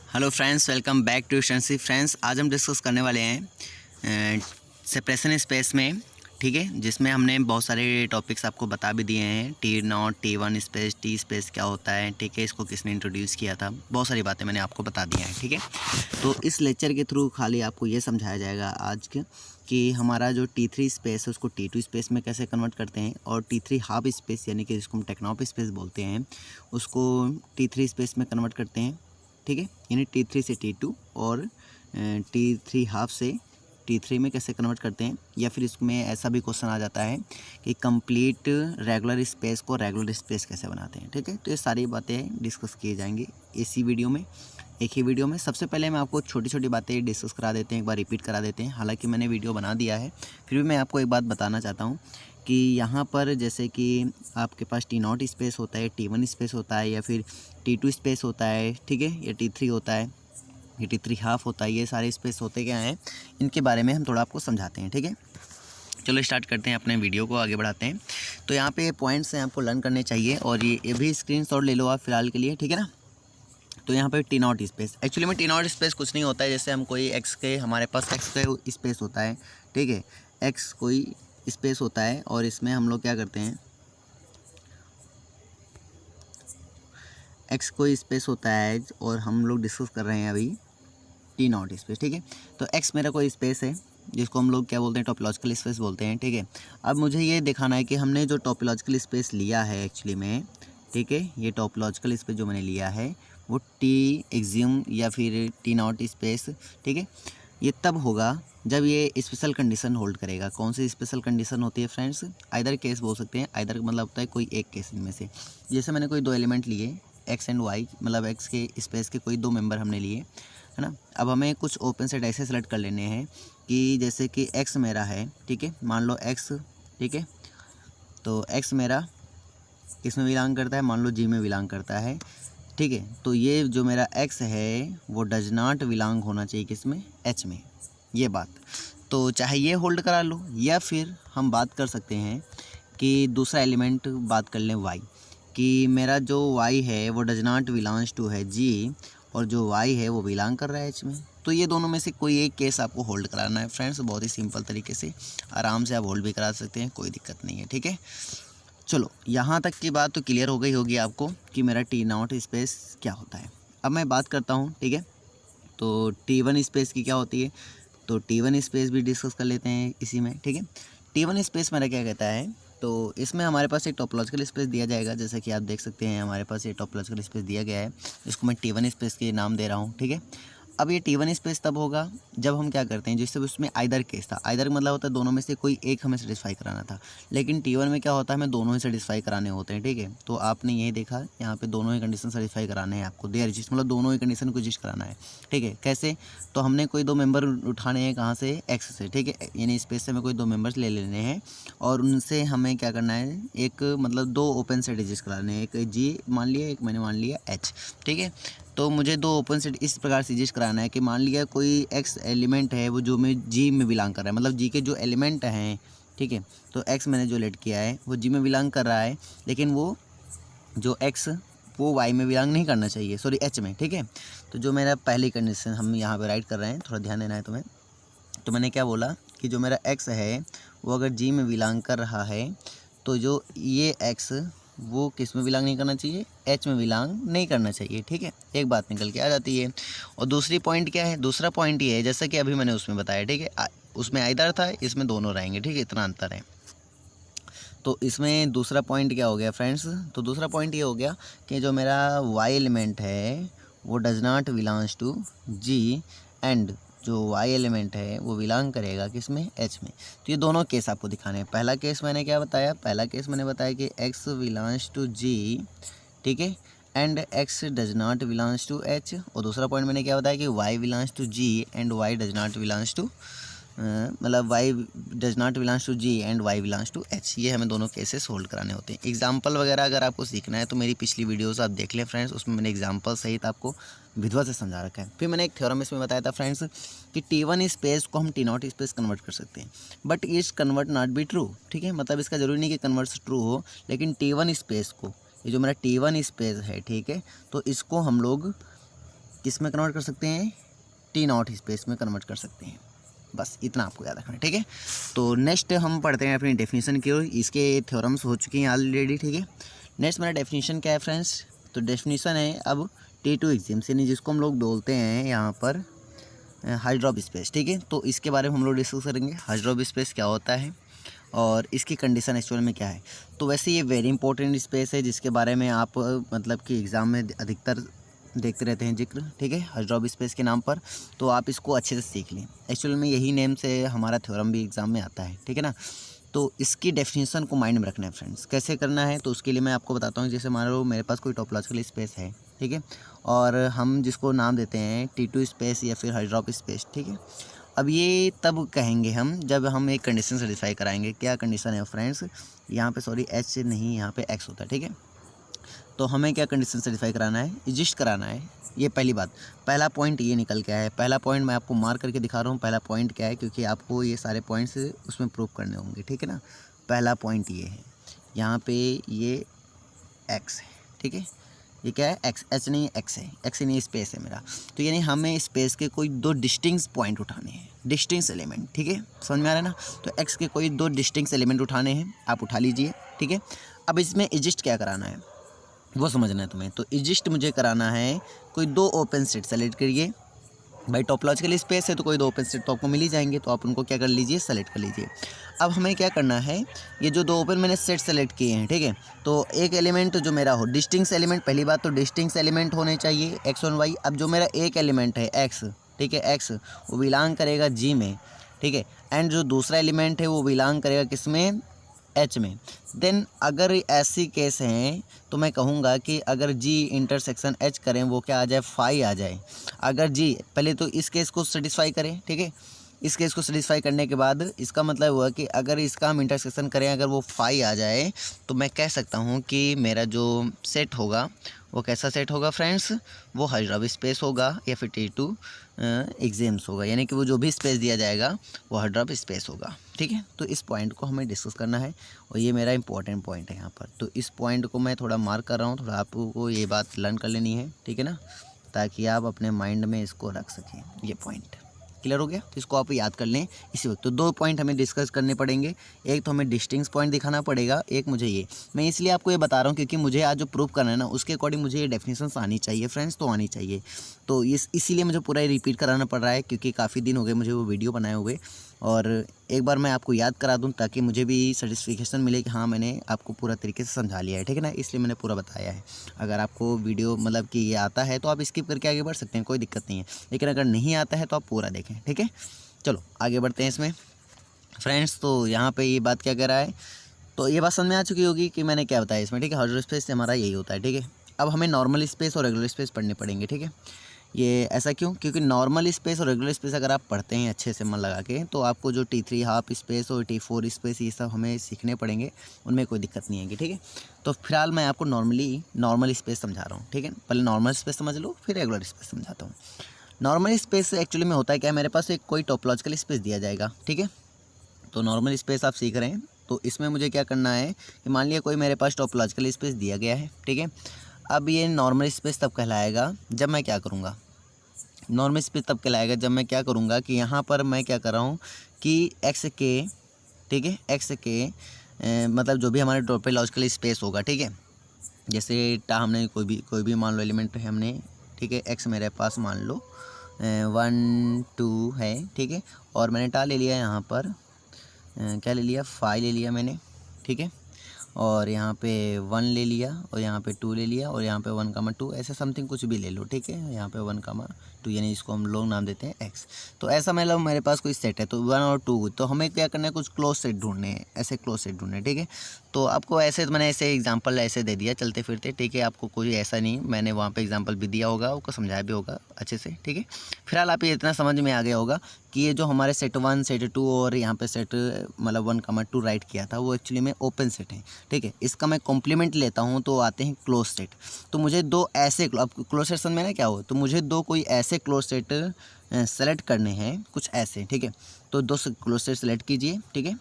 Hello friends, welcome back to शंसी friends. आज हम डिस्कस करने वाले हैं सेपरेशन स्पेस में, ठीक है, जिसमें हमने बहुत सारे टॉपिक्स आपको बता भी दिए हैं। T0, T1 space, T space क्या होता है, ठीक है, इसको किसने इंट्रोड्यूस किया था, बहुत सारी बातें मैंने आपको बता दी हैं, ठीक है। तो इस लेक्चर के थ्रू खाली आपको ये समझाया जाएगा आज के कि हमारा जो T3 स्पेस है उसको T2 स्पेस में कैसे कन्वर्ट करते हैं, और T3 हाफ स्पेस यानी कि जिसको हम टेक्नॉप स्पेस बोलते हैं उसको T3 स्पेस में कन्वर्ट करते हैं, ठीक है। यानी T3 से T2 और T3 हाफ से T3 में कैसे कन्वर्ट करते हैं। या फिर इसमें ऐसा भी क्वेश्चन आ जाता है कि कंप्लीट रेगुलर स्पेस को रेगुलर स्पेस कैसे बनाते हैं, ठीक है। तो ये सारी बातें डिस्कस किए जाएंगे इसी वीडियो में, एक ही वीडियो में। सबसे पहले मैं आपको छोटी छोटी बातें डिस्कस करा देते हैं, एक बार रिपीट करा देते हैं। हालांकि मैंने वीडियो बना दिया है, फिर भी मैं आपको एक बात बताना चाहता हूँ कि यहाँ पर जैसे कि आपके पास T0 स्पेस होता है, T1 स्पेस होता है, या फिर T2 स्पेस होता है, ठीक है, या T3 होता है, या T3 हाफ होता है। ये सारे स्पेस होते क्या हैं, इनके बारे में हम थोड़ा आपको समझाते हैं, ठीक है। चलो स्टार्ट करते हैं, अपने वीडियो को आगे बढ़ाते हैं। तो यहाँ पे पॉइंट्स हैं, आपको लर्न करने चाहिए, और ये भी स्क्रीनशॉट ले लो आप फिलहाल के लिए, ठीक है ना। तो यहाँ पे T0 स्पेस, एक्चुअली में T0 स्पेस कुछ नहीं होता है। जैसे हम कोई एक्स के, हमारे पास एक्स का स्पेस होता है, ठीक है, एक्स कोई स्पेस होता है, और इसमें हम लोग क्या करते हैं, एक्स कोई स्पेस होता है, और हम लोग डिस्कस कर रहे हैं अभी T0 स्पेस, ठीक है। तो एक्स मेरा कोई स्पेस है जिसको हम लोग क्या बोलते हैं, टोपोलॉजिकल स्पेस बोलते हैं, ठीक है। अब मुझे ये दिखाना है कि हमने जो टोपोलॉजिकल स्पेस लिया है एक्चुअली में, ठीक है, ये टोपोलॉजिकल स्पेस जो मैंने लिया है वो टी एक्सियम या फिर T0 स्पेस, ठीक है, ये तब होगा जब ये स्पेशल कंडीशन होल्ड करेगा। कौन सी स्पेशल कंडीशन होती है फ्रेंड्स, आइदर केस बोल सकते हैं। आइदर मतलब होता है कोई एक केस इनमें से। जैसे मैंने कोई दो एलिमेंट लिए, एक्स एंड वाई, मतलब एक्स के स्पेस के कोई दो मेंबर हमने लिए, है ना। अब हमें कुछ ओपन सेट ऐसे सेलेक्ट कर लेने हैं कि जैसे कि एक्स मेरा है, ठीक है, मान लो एक्स, ठीक है। तो एक्स मेरा किस में बिलोंग करता है, मान लो जी में बिलोंग करता है, ठीक है। तो ये जो मेरा एक्स है वो डज नॉट बिलोंग होना चाहिए किस में, एच में, ये बात। तो चाहे ये होल्ड करा लो, या फिर हम बात कर सकते हैं कि दूसरा एलिमेंट बात कर लें वाई, कि मेरा जो वाई है वो डज नॉट बिलोंग्स टू है जी, और जो वाई है वो बिलोंग कर रहा है एच में। तो ये दोनों में से कोई एक केस आपको होल्ड कराना है फ्रेंड्स, बहुत ही सिंपल तरीके से, आराम से आप होल्ड भी करा सकते हैं, कोई दिक्कत नहीं है, ठीक है। चलो यहाँ तक की बात तो क्लियर हो गई होगी आपको कि मेरा T0 स्पेस क्या होता है। अब मैं बात करता हूँ, ठीक है। तो T1 स्पेस की क्या होती है, तो T1 स्पेस भी डिस्कस कर लेते हैं इसी में, ठीक है। T1 स्पेस मेरा क्या कहता है, तो इसमें हमारे पास एक टोपोलॉजिकल स्पेस दिया जाएगा। जैसे कि आप देख सकते हैं हमारे पास ये टोपोलॉजिकल स्पेस दिया गया है, जिसको मैं T1 स्पेस के नाम दे रहा हूँ, ठीक है। अब ये T1 स्पेस तब होगा जब हम क्या करते हैं, जैसे उसमें आइदर केस था, आइदर मतलब होता है दोनों में से कोई एक हमें सेटिस्फाई कराना था। लेकिन T1 में क्या होता है, हमें दोनों ही सेटिस्फाई कराने होते हैं, ठीक है। तो आपने यही देखा, यहाँ पे दोनों ही कंडीशन सेटिस्फाई कराने हैं आपको, देयर एग्जिस्ट मतलब दोनों ही कंडीशन को एग्जिस्ट कराना है, ठीक है। कैसे, तो हमने कोई दो मेंबर उठाने हैं, कहाँ से, एक्स से, ठीक है, यानी स्पेस से हमें कोई दो मेंबर्स ले लेने हैं, और उनसे हमें क्या करना है, एक मतलब दो ओपन सेट एग्जिस्ट कराने हैं, एक जी मान लिया, एक मैंने मान लिया एच, ठीक है। तो मुझे दो ओपन सेट इस प्रकार से एग्जिस्ट कराना है कि मान लिया कोई एक्स एलिमेंट है वो जो मैं जी में बिलोंग कर रहा है, मतलब जी के जो एलिमेंट हैं, ठीक है। तो एक्स मैंने जो लेट किया है वो जी में बिलोंग कर रहा है, लेकिन वो जो एक्स वो वाई में बिलोंग नहीं करना चाहिए, सॉरी एच में, ठीक है। तो जो मेरा पहली कंडीशन हम यहाँ पे राइट कर रहे हैं, थोड़ा ध्यान देना है तुम्हें। तो मैंने क्या बोला कि जो मेरा एक्स है वो अगर जी में बिलोंग कर रहा है, तो जो ये एक्स वो किस में बिलोंग नहीं करना चाहिए, एच में बिलोंग नहीं करना चाहिए, ठीक है। एक बात निकल के आ जाती है। और दूसरी पॉइंट क्या है, दूसरा पॉइंट ये है, जैसा कि अभी मैंने उसमें बताया, ठीक है, उसमें आइदर था, इसमें दोनों रहेंगे, ठीक है, इतना अंतर है। तो इसमें दूसरा पॉइंट क्या हो गया फ्रेंड्स, तो दूसरा पॉइंट ये हो गया कि जो मेरा वाई एलिमेंट है वो does not belongs to G, and जो वाई एलिमेंट है वो बिलोंग करेगा किस में, एच में। तो ये दोनों केस आपको दिखाने हैं। पहला केस मैंने क्या बताया, पहला केस मैंने बताया कि एक्स बिलोंग्स टू जी, ठीक है, and X does not belongs to H. और दूसरा पॉइंट मैंने क्या बताया कि Y belongs to G and Y does not belongs to, मतलब Y does not belongs to G and Y belongs to H. ये हमें दोनों केसेस होल्ड कराने होते हैं। एग्जाम्पल वगैरह अगर आपको सीखना है तो मेरी पिछली वीडियोस आप देख लें फ्रेंड्स, उसमें मैंने एग्जाम्पल सहित आपको विधवा से समझा रखा है। फिर मैंने एक थ्योरम इसमें बताया था फ्रेंड्स कि T1 स्पेस को हम T0 स्पेस कन्वर्ट कर सकते हैं, बट इस कन्वर्ट नॉट बी ट्रू, ठीक है। मतलब इसका जरूरी नहीं कि कन्वर्ट ट्रू हो, लेकिन T1 स्पेस को, ये जो मेरा T1 स्पेस है, ठीक है, तो इसको हम लोग किस में कन्वर्ट कर सकते हैं, टी नॉट स्पेस में कन्वर्ट कर सकते हैं। बस इतना आपको याद रखना है, ठीक है। तो नेक्स्ट हम पढ़ते हैं अपनी डेफिनेशन की ओर। इसके थ्योरम्स हो चुके हैं ऑलरेडी, ठीक है। नेक्स्ट मेरा डेफिनेशन क्या है फ्रेंड्स, तो डेफिनेशन है अब T2 एग्जाम्स, यानी जिसको हम लोग बोलते हैं यहाँ पर हाइड्रोप स्पेस, ठीक है। तो इसके बारे में हम लोग डिस्कस करेंगे, हाइड्रोप स्पेस क्या होता है और इसकी कंडीशन एक्चुअल में क्या है। तो वैसे ये वेरी इंपॉर्टेंट स्पेस है जिसके बारे में आप मतलब कि एग्ज़ाम में अधिकतर देखते रहते हैं जिक्र, ठीक है, हाइड्रोप स्पेस के नाम पर। तो आप इसको अच्छे से सीख लें, एक्चुअल में यही नेम से हमारा थ्योरम भी एग्ज़ाम में आता है, ठीक है ना। तो इसकी डेफिनेशन को माइंड में रखना है फ्रेंड्स। कैसे करना है, तो उसके लिए मैं आपको बताता हूँ। जैसे मान लो मेरे पास कोई टोपोलॉजिकल स्पेस है, ठीक है, और हम जिसको नाम देते हैं T2 स्पेस या फिर हाइड्रोप स्पेस, ठीक है। अब ये तब कहेंगे हम जब हम एक कंडीशन सेटिस्फाई कराएंगे। क्या कंडीशन है फ्रेंड्स, यहाँ पे सॉरी H नहीं, यहाँ पे X होता है, ठीक है। तो हमें क्या कंडीशन सेटिस्फाई कराना है, एग्जिस्ट कराना है। ये पहली बात, पहला पॉइंट ये निकल के आया है। पहला पॉइंट मैं आपको मार्क करके दिखा रहा हूँ, पहला पॉइंट क्या है, क्योंकि आपको ये सारे पॉइंट्स उसमें प्रूव करने होंगे, ठीक है ना। पहला पॉइंट ये है, यहाँ पे ये एक्स है, ठीक है। ये क्या है, एक्स, एच नहीं एक्स है, एक्स नहीं स्पेस है मेरा। तो यानी हमें स्पेस के कोई दो डिस्टिंक्ट पॉइंट उठाने हैं, डिस्टिंक्ट एलिमेंट, ठीक है, समझ में आ रहा है ना। तो एक्स के कोई दो डिस्टिंक्ट एलिमेंट उठाने हैं, आप उठा लीजिए, ठीक है। अब इसमें एग्जिस्ट क्या कराना है वो समझना है तुम्हें। तो एग्जिस्ट मुझे कराना है, कोई दो ओपन सेट सेलेक्ट करिए। भाई टोपोलॉजिकल स्पेस है तो कोई दो ओपन सेट तो आपको मिल ही जाएंगे, तो आप उनको क्या कर लीजिए, सेलेक्ट कर लीजिए। अब हमें क्या करना है, ये जो दो ओपन मैंने सेट सेलेक्ट किए हैं, ठीक है, तो एक एलिमेंट जो मेरा हो डिस्टिंक्ट एलिमेंट, पहली बात तो डिस्टिंक्ट एलिमेंट होने चाहिए एक्स और वाई। अब जो मेरा एक एलिमेंट है एक्स, ठीक है, एक्स वो बिलोंग करेगा जी में, ठीक है, एंड जो दूसरा एलिमेंट है वो बिलोंग करेगा किस में, एच में। देन अगर ऐसी केस हैं तो मैं कहूँगा कि अगर जी इंटरसेक्शन एच करें वो क्या आ जाए, फाई आ जाए। अगर जी पहले तो इस केस को सेटिस्फाई करें, ठीक है, इस केस को सेटिस्फाई करने के बाद इसका मतलब हुआ कि अगर इसका हम इंटरसेक्शन करें, अगर वो फाई आ जाए तो मैं कह सकता हूँ कि मेरा जो सेट होगा वो कैसा सेट होगा फ्रेंड्स, वो हाइड्रोप स्पेस होगा या फिर T2 एग्जाम्स होगा, यानी कि वो जो भी स्पेस दिया जाएगा वो हाइड्रोप स्पेस होगा, ठीक है। तो इस पॉइंट को हमें डिस्कस करना है और ये मेरा इंपॉर्टेंट पॉइंट है यहाँ पर। तो इस पॉइंट को मैं थोड़ा मार्क कर रहा हूँ, थोड़ा आपको ये बात लर्न कर लेनी है, ठीक है ना, ताकि आप अपने माइंड में इसको रख सकें। ये पॉइंट क्लियर हो गया, तो इसको आप याद कर लें इसी वक्त। तो दो पॉइंट हमें डिस्कस करने पड़ेंगे, एक तो हमें डिस्टिंक्ट पॉइंट दिखाना पड़ेगा, एक मुझे ये, मैं इसलिए आपको ये बता रहा हूँ क्योंकि मुझे आज जो प्रूफ करना है ना उसके अकॉर्डिंग मुझे ये डेफिनेशंस आनी चाहिए फ्रेंड्स, तो आनी चाहिए। तो इसीलिए मुझे पूरा रिपीट कराना पड़ रहा है क्योंकि काफ़ी दिन हो गए मुझे वो वीडियो बनाए हुए, और एक बार मैं आपको याद करा दूं ताकि मुझे भी सर्टिफिकेशन मिले कि हाँ मैंने आपको पूरा तरीके से समझा लिया है, ठीक है ना, इसलिए मैंने पूरा बताया है। अगर आपको वीडियो मतलब कि ये आता है तो आप स्किप करके आगे बढ़ सकते हैं, कोई दिक्कत नहीं है, लेकिन अगर नहीं आता है तो आप पूरा देखें, ठीक है। चलो आगे बढ़ते हैं इसमें फ्रेंड्स। तो यहाँ पे ये बात क्या कह रहा है, तो ये बात समझ में आ चुकी होगी कि मैंने क्या बताया इसमें, ठीक है। हाइड्रोप स्पेस से हमारा यही होता है, ठीक है। अब हमें नॉर्मल स्पेस और रेगुलर स्पेस पढ़ने पड़ेंगे, ठीक है। ये ऐसा क्यों, क्योंकि नॉर्मल स्पेस और रेगुलर स्पेस अगर आप पढ़ते हैं अच्छे से मन लगा के तो आपको जो T3 हाफ स्पेस और T4 स्पेस ये सब हमें सीखने पड़ेंगे, उनमें कोई दिक्कत नहीं आएगी, ठीक है। तो फिलहाल मैं आपको नॉर्मल स्पेस समझा रहा हूँ, ठीक है। पहले नॉर्मल स्पेस समझ लो फिर रेगुलर स्पेस समझाता हूँ। नॉर्मल स्पेस एक्चुअली में होता है क्या, मेरे पास एक कोई टोपोलॉजिकल स्पेस दिया जाएगा, ठीक है। तो नॉर्मल स्पेस आप सीख रहे हैं, तो इसमें मुझे क्या करना है कि मान लिया कोई मेरे पास टोपोलॉजिकल स्पेस दिया गया है, ठीक है। अब ये नॉर्मल स्पेस तब कहलाएगा जब मैं क्या करूँगा, नॉर्मल स्पेस तब कहलाएगा जब मैं क्या करूँगा कि यहाँ पर मैं क्या कर रहा हूँ कि एक्स के, ठीक है, एक्स के मतलब जो भी हमारे टोपोलॉजिकल स्पेस होगा, ठीक है, जैसे हमने कोई भी मान लो एलिमेंट है हमने, ठीक है, एक्स मेरे पास मान लो 1 2 है, ठीक है, और मैंने ले लिया यहाँ पर क्या ले लिया, 5 ले लिया मैंने, ठीक है, और यहाँ पे 1 ले लिया और यहाँ पे 2 ले लिया और यहाँ पे 1,2 ऐसे समथिंग कुछ भी ले लो, ठीक है। यहाँ पे 1,2 यानी इसको हम लोग नाम देते हैं x। तो ऐसा मतलब मेरे पास कोई सेट है तो 1 और 2, तो हमें क्या करना है, कुछ क्लोज सेट ढूंढने हैं, ऐसे क्लोज सेट ढूंढने, ठीक है। तो आपको ऐसे मैंने ऐसे एग्जाम्पल ऐसे दे दिया चलते फिरते, ठीक है, आपको कोई ऐसा नहीं, मैंने वहाँ पर एग्जाम्पल भी दिया होगा, उसको समझाया भी होगा अच्छे से, ठीक है। फिलहाल आप ये इतना समझ में आ गया होगा कि ये जो हमारे सेट 1 सेट 2 और यहाँ पे सेट मतलब 1,2 राइट किया था वो एक्चुअली में ओपन सेट है, ठीक है। इसका मैं कॉम्प्लीमेंट लेता हूँ तो आते हैं क्लोज सेट। तो मुझे दो ऐसे, अब क्लोज सेट समझ में ना क्या हो, तो मुझे दो कोई ऐसे क्लोज सेट सेलेक्ट करने हैं कुछ ऐसे, ठीक है। तो दो क्लोज सेट सेलेक्ट कीजिए, ठीक है,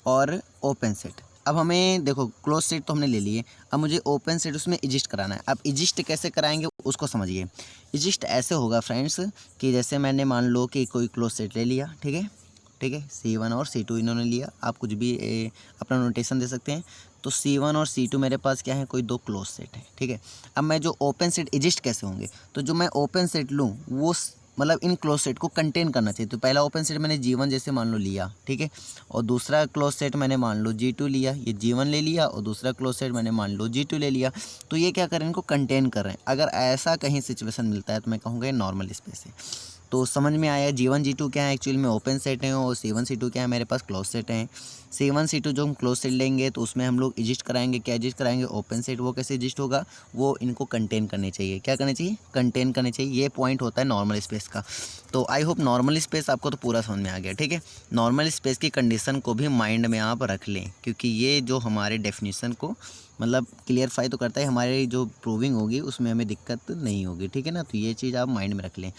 और ओपन सेट, अब हमें देखो क्लोज सेट तो हमने ले लिए, अब मुझे ओपन सेट उसमें एग्जिस्ट कराना है। अब एग्जिस्ट कैसे कराएंगे उसको समझिए। एग्जिस्ट ऐसे होगा फ्रेंड्स कि जैसे मैंने मान लो कि कोई क्लोज सेट ले लिया, ठीक है, ठीक है, C1 और C2 इन्होंने लिया, आप कुछ भी अपना नोटेशन दे सकते हैं। तो C1 और C2 मेरे पास क्या है, कोई दो क्लोज सेट है, ठीक है। अब मैं जो ओपन सेट एग्जिस्ट कैसे होंगे, तो जो मैं ओपन सेट लूँ वो मतलब इन क्लोज सेट को कंटेन करना चाहिए। तो पहला ओपन सेट मैंने G1 जैसे मान लो लिया, ठीक है, और दूसरा क्लोज सेट मैंने मान लो G2 लिया, ये G1 ले लिया और दूसरा क्लोज सेट मैंने मान लो G2 ले लिया। तो ये क्या कर रहे हैं, इनको कंटेन कर रहे हैं। अगर ऐसा कहीं सिचुएशन मिलता है तो मैं कहूँगा ये नॉर्मल स्पेस है। तो समझ में आया G1 G2 क्या है, एक्चुअली में ओपन सेट हैं, और C1 C2 क्या है, मेरे पास क्लोज सेट हैं। C1 C2 जो हम क्लोज सेट लेंगे तो उसमें हम लोग एग्जिस्ट कराएंगे, क्या एग्जिस्ट कराएंगे, ओपन सेट। वो कैसे एग्जिस्ट होगा, वो इनको कंटेन करने चाहिए, क्या करने चाहिए, कंटेन करने चाहिए। ये पॉइंट होता है नॉर्मल स्पेस का। तो आई होप नॉर्मल स्पेस आपको तो पूरा समझ में आ गया, ठीक है। नॉर्मल स्पेस की कंडीशन को भी माइंड में आप रख लें, क्योंकि ये जो हमारे डेफिनेशन को मतलब क्लियरफाई तो करता है, हमारी जो प्रूविंग होगी उसमें हमें दिक्कत नहीं होगी, ठीक है ना। तो ये चीज़ आप माइंड में रख लें।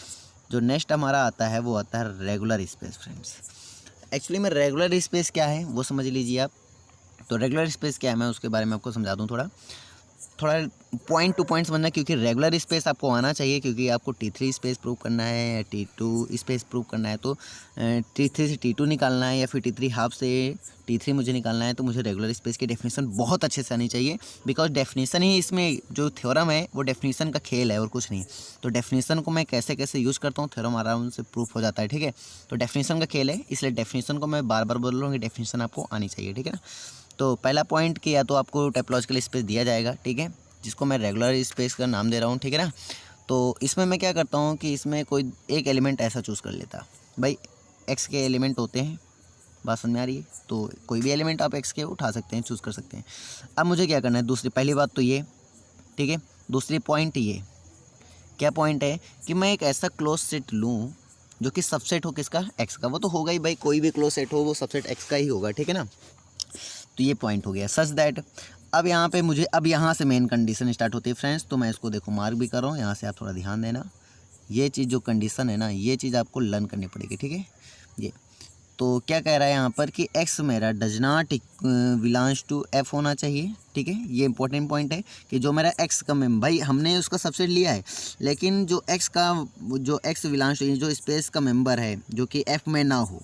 जो नेक्स्ट हमारा आता है वो आता है रेगुलर स्पेस फ्रेंड्स। एक्चुअली में रेगुलर स्पेस क्या है वो समझ लीजिए आप। तो रेगुलर स्पेस क्या है मैं उसके बारे में आपको समझा दूँ थोड़ा थोड़ा पॉइंट टू पॉइंट समझना, क्योंकि रेगुलर स्पेस आपको आना चाहिए, क्योंकि आपको T3 स्पेस प्रूव करना है या T2 स्पेस प्रूव करना है। तो T3 से T2 निकालना है या फिर T3 हाफ से T3 मुझे निकालना है, तो मुझे रेगुलर स्पेस की डेफिनेशन बहुत अच्छे से आनी चाहिए, बिकॉज डेफिनेशन ही इसमें जो थ्योरम है वो डेफिनेशन का खेल है और कुछ नहीं। तो डेफिनेशन को मैं कैसे कैसे यूज़ करता हूँ, थ्योरम आराम से प्रूफ हो जाता है, ठीक है। तो डेफिनेशन का खेल है, इसलिए डेफिनेशन को मैं बार बार बोल रहा हूँ कि डेफिनेशन आपको आनी चाहिए, ठीक है ना। तो पहला पॉइंट कि या तो आपको टोपोलॉजिकल स्पेस दिया जाएगा, ठीक है, जिसको मैं रेगुलर स्पेस का नाम दे रहा हूँ, ठीक है ना। तो इसमें मैं क्या करता हूँ कि इसमें कोई एक एलिमेंट ऐसा चूज़ कर लेता, भाई एक्स के एलिमेंट होते हैं, बात समझ में आ रही है। तो कोई भी एलिमेंट आप एक्स के उठा सकते हैं, चूज़ कर सकते हैं। अब मुझे क्या करना है, दूसरी पहली बात तो ये, ठीक है, दूसरी पॉइंट ये क्या पॉइंट है कि मैं एक ऐसा क्लोज सेट लूँ जो कि सबसेट हो किसका, एक्स का। वो तो होगा ही भाई, कोई भी क्लोज सेट हो वो सबसेट एक्स का ही होगा, ठीक है ना। तो ये पॉइंट हो गया सच दैट। अब यहाँ पे मुझे अब यहाँ से मेन कंडीशन स्टार्ट होती है फ्रेंड्स। तो मैं इसको देखो मार्क भी कर रहा हूँ, यहाँ से आप थोड़ा ध्यान देना। ये चीज़ जो कंडीशन है ना, ये चीज़ आपको लर्न करनी पड़ेगी, ठीक है। ये तो क्या कह रहा है यहाँ पर कि एक्स मेरा does not belongs to F होना चाहिए, ठीक है। ये इंपॉर्टेंट पॉइंट है कि जो मेरा एक्स का मेम भाई हमने उसका सबसेट लिया है, लेकिन जो एक्स का जो एक्स बिलोंग्स टू जो स्पेस का मेंबर है जो कि एफ में ना हो,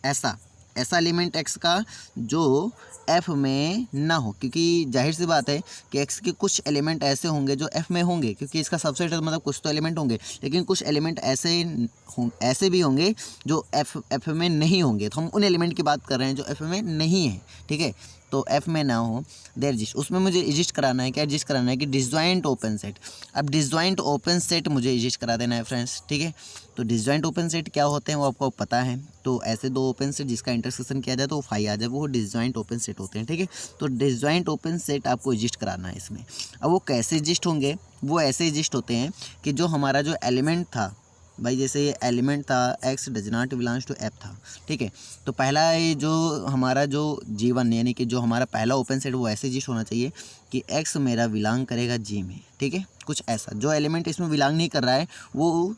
ऐसा ऐसा एलिमेंट एक्स का जो एफ में ना हो, क्योंकि जाहिर सी बात है कि एक्स के कुछ एलिमेंट ऐसे होंगे जो एफ में होंगे, क्योंकि इसका सबसेट है, मतलब कुछ तो एलिमेंट होंगे, लेकिन कुछ एलिमेंट ऐसे भी होंगे जो एफ में नहीं होंगे। तो हम उन एलिमेंट की बात कर रहे हैं जो एफ में नहीं है, ठीक है। तो एफ में ना हो देयर एग्जिस्ट, उसमें मुझे एग्जिस्ट कराना है, क्या एग्जिस्ट कराना है कि डिसजॉइंट ओपन सेट। अब डिसजॉइंट ओपन सेट मुझे एग्जिस्ट करा देना है फ्रेंड्स, ठीक है। तो डिसजॉइंट ओपन सेट क्या होते हैं वो आपको पता है। तो ऐसे दो ओपन सेट जिसका इंटरसेक्शन किया जाए तो वो फाई आ जाए, वो डिसजॉइंट ओपन सेट होते हैं, ठीक है। तो डिसजॉइंट ओपन सेट आपको एग्जिस्ट कराना है इसमें। अब वो कैसे एग्जिस्ट होंगे, वो ऐसे एग्जिस्ट होते हैं कि जो हमारा जो एलिमेंट था भाई, जैसे ये एलिमेंट था X does not belongs to F था, ठीक है। तो पहला ये जो हमारा जो G1 यानी कि जो हमारा पहला ओपन सेट वो ऐसे एग्जिस्ट होना चाहिए कि एक्स मेरा बिलोंग करेगा G में, ठीक है। कुछ ऐसा जो एलिमेंट इसमें बिलोंग नहीं कर रहा है वो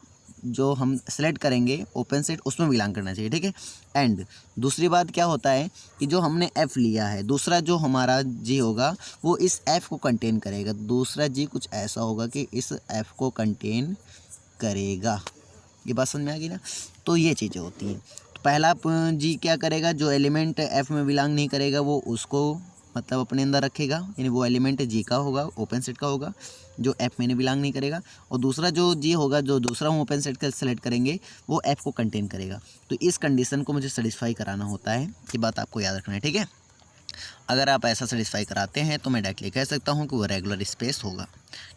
जो हम सेलेक्ट करेंगे ओपन सेट उसमें बिलोंग करना चाहिए, ठीक है। एंड दूसरी बात क्या होता है कि जो हमने F लिया है, दूसरा जो हमारा G होगा वो इस F को कंटेन करेगा। दूसरा G कुछ ऐसा होगा कि इस F को कंटेन करेगा। ये बात समझ में आ गई ना। तो ये चीज़ें होती हैं। तो पहला जी क्या करेगा, जो एलिमेंट एफ में बिलोंग नहीं करेगा वो उसको मतलब अपने अंदर रखेगा, यानी वो एलिमेंट जी का होगा, ओपन सेट का होगा, जो एफ में बिलोंग नहीं करेगा। और दूसरा जो जी होगा, जो दूसरा हम ओपन सेट का सेलेक्ट करेंगे वो एफ को कंटेन करेगा। तो इस कंडीशन को मुझे सेटिस्फाई कराना होता है, ये बात आपको याद रखना है, ठीक है। अगर आप ऐसा सेटिस्फाई कराते हैं तो मैं डायरेक्टली कह सकता हूँ कि वो रेगुलर स्पेस होगा,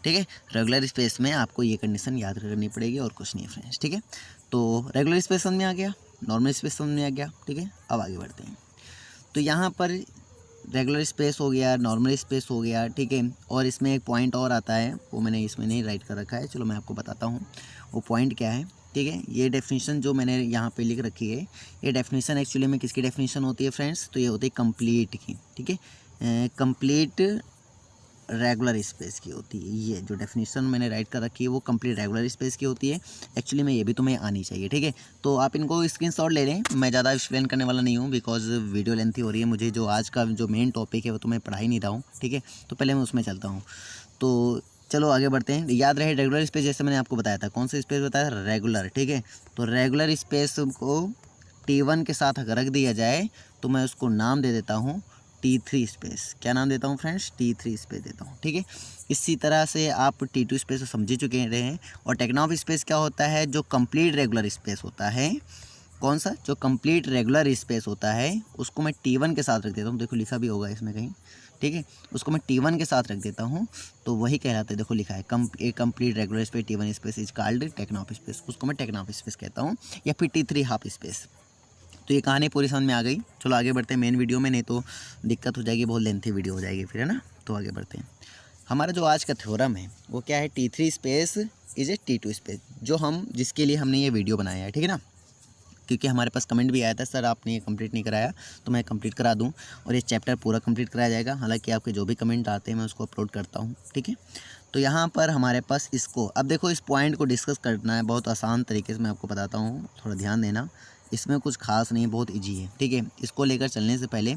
ठीक है। रेगुलर स्पेस में आपको ये कंडीशन याद करनी पड़ेगी और कुछ नहीं है फ्रेंड्स, ठीक है। तो रेगुलर स्पेस समझ में आ गया, नॉर्मल स्पेस समझ में आ गया, ठीक है। अब आगे बढ़ते हैं। तो यहाँ पर रेगुलर स्पेस हो गया, नॉर्मल स्पेस हो गया, ठीक है। और इसमें एक पॉइंट और आता है, वो मैंने इसमें नहीं राइट कर रखा है, चलो मैं आपको बताता हूँ वो पॉइंट क्या है, ठीक है। ये डेफिनेशन जो मैंने यहाँ पे लिख रखी है, ये डेफिनेशन एक्चुअली में किसकी डेफिनेशन होती है फ्रेंड्स, तो ये होती है कंप्लीट की, ठीक है। कंप्लीट रेगुलर स्पेस की होती है। ये जो डेफिनेशन मैंने राइट कर रखी है वो कंप्लीट रेगुलर स्पेस की होती है। एक्चुअली में ये भी तुम्हें आनी चाहिए, ठीक है। तो आप इनको स्क्रीनशॉट ले लें, मैं ज़्यादा एक्सप्लेन करने वाला नहीं हूँ बिकॉज वीडियो लेंथी हो रही है। मुझे जो आज का जो मेन टॉपिक है वो तो मैं पढ़ा ही नहीं रहा हूँ, ठीक है। तो पहले मैं उसमें चलता हूँ। तो चलो आगे बढ़ते हैं। याद रहे रेगुलर स्पेस जैसे मैंने आपको बताया था, कौन सा स्पेस बताया, रेगुलर, ठीक है। तो रेगुलर स्पेस को T1 के साथ अगर रख दिया जाए तो मैं उसको नाम दे देता हूँ T3 स्पेस। क्या नाम देता हूँ फ्रेंड्स, T3 स्पेस देता हूँ, ठीक है। इसी तरह से आप T2 स्पेस को समझ चुके रहे हैं। और टेक्न ऑफ स्पेस क्या होता है, जो कंप्लीट रेगुलर स्पेस होता है, कौन सा, जो कंप्लीट रेगुलर स्पेस होता है उसको मैं T1 के साथ रख देता हूँ। देखो लिखा भी होगा इसमें कहीं, ठीक है। उसको मैं T1 के साथ रख देता हूँ तो वही कहलाता है, देखो लिखा है complete regular space T1 space is called Tychonoff space. उसको मैं टेक्न ऑफ स्पेस कहता हूँ, या फिर T3 हाफ स्पेस। तो ये कहानी पूरी समझ में आ गई। चलो आगे बढ़ते हैं मेन वीडियो में, नहीं तो दिक्कत हो जाएगी, बहुत लेंथी वीडियो हो जाएगी फिर, है ना। तो आगे बढ़ते हैं। हमारा जो आज का थ्योरम है वो क्या है, T3 space is a T2 space, जो हम जिसके लिए हमने ये वीडियो बनाया है, ठीक है ना। क्योंकि हमारे पास कमेंट भी आया था, सर आपने ये कंप्लीट नहीं कराया, तो मैं कंप्लीट करा दूं और ये चैप्टर पूरा कंप्लीट कराया जाएगा। हालांकि आपके जो भी कमेंट आते हैं मैं उसको अपलोड करता हूं, ठीक है। तो यहाँ पर हमारे पास इसको, अब देखो इस पॉइंट को डिस्कस करना है बहुत आसान तरीके से, मैं आपको बताता हूँ, थोड़ा ध्यान देना। इसमें कुछ खास नहीं है, बहुत ईजी है, ठीक है। इसको लेकर चलने से पहले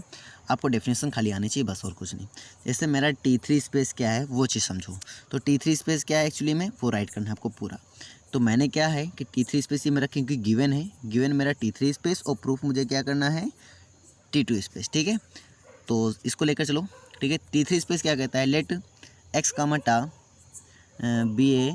आपको डेफिनेशन खाली आनी चाहिए, बस और कुछ नहीं। जैसे मेरा T3 स्पेस क्या है वो चीज़ समझो। तो T3 स्पेस क्या है एक्चुअली में, वो राइट करना है आपको पूरा। तो मैंने क्या है कि T3 स्पेस ये मेरा क्योंकि गिवन है, गिवन मेरा T3 स्पेस, और प्रूफ मुझे क्या करना है, T2 स्पेस, ठीक है। तो इसको लेकर चलो, ठीक है। T3 स्पेस क्या कहता है, लेट एक्स कामा टा बी ए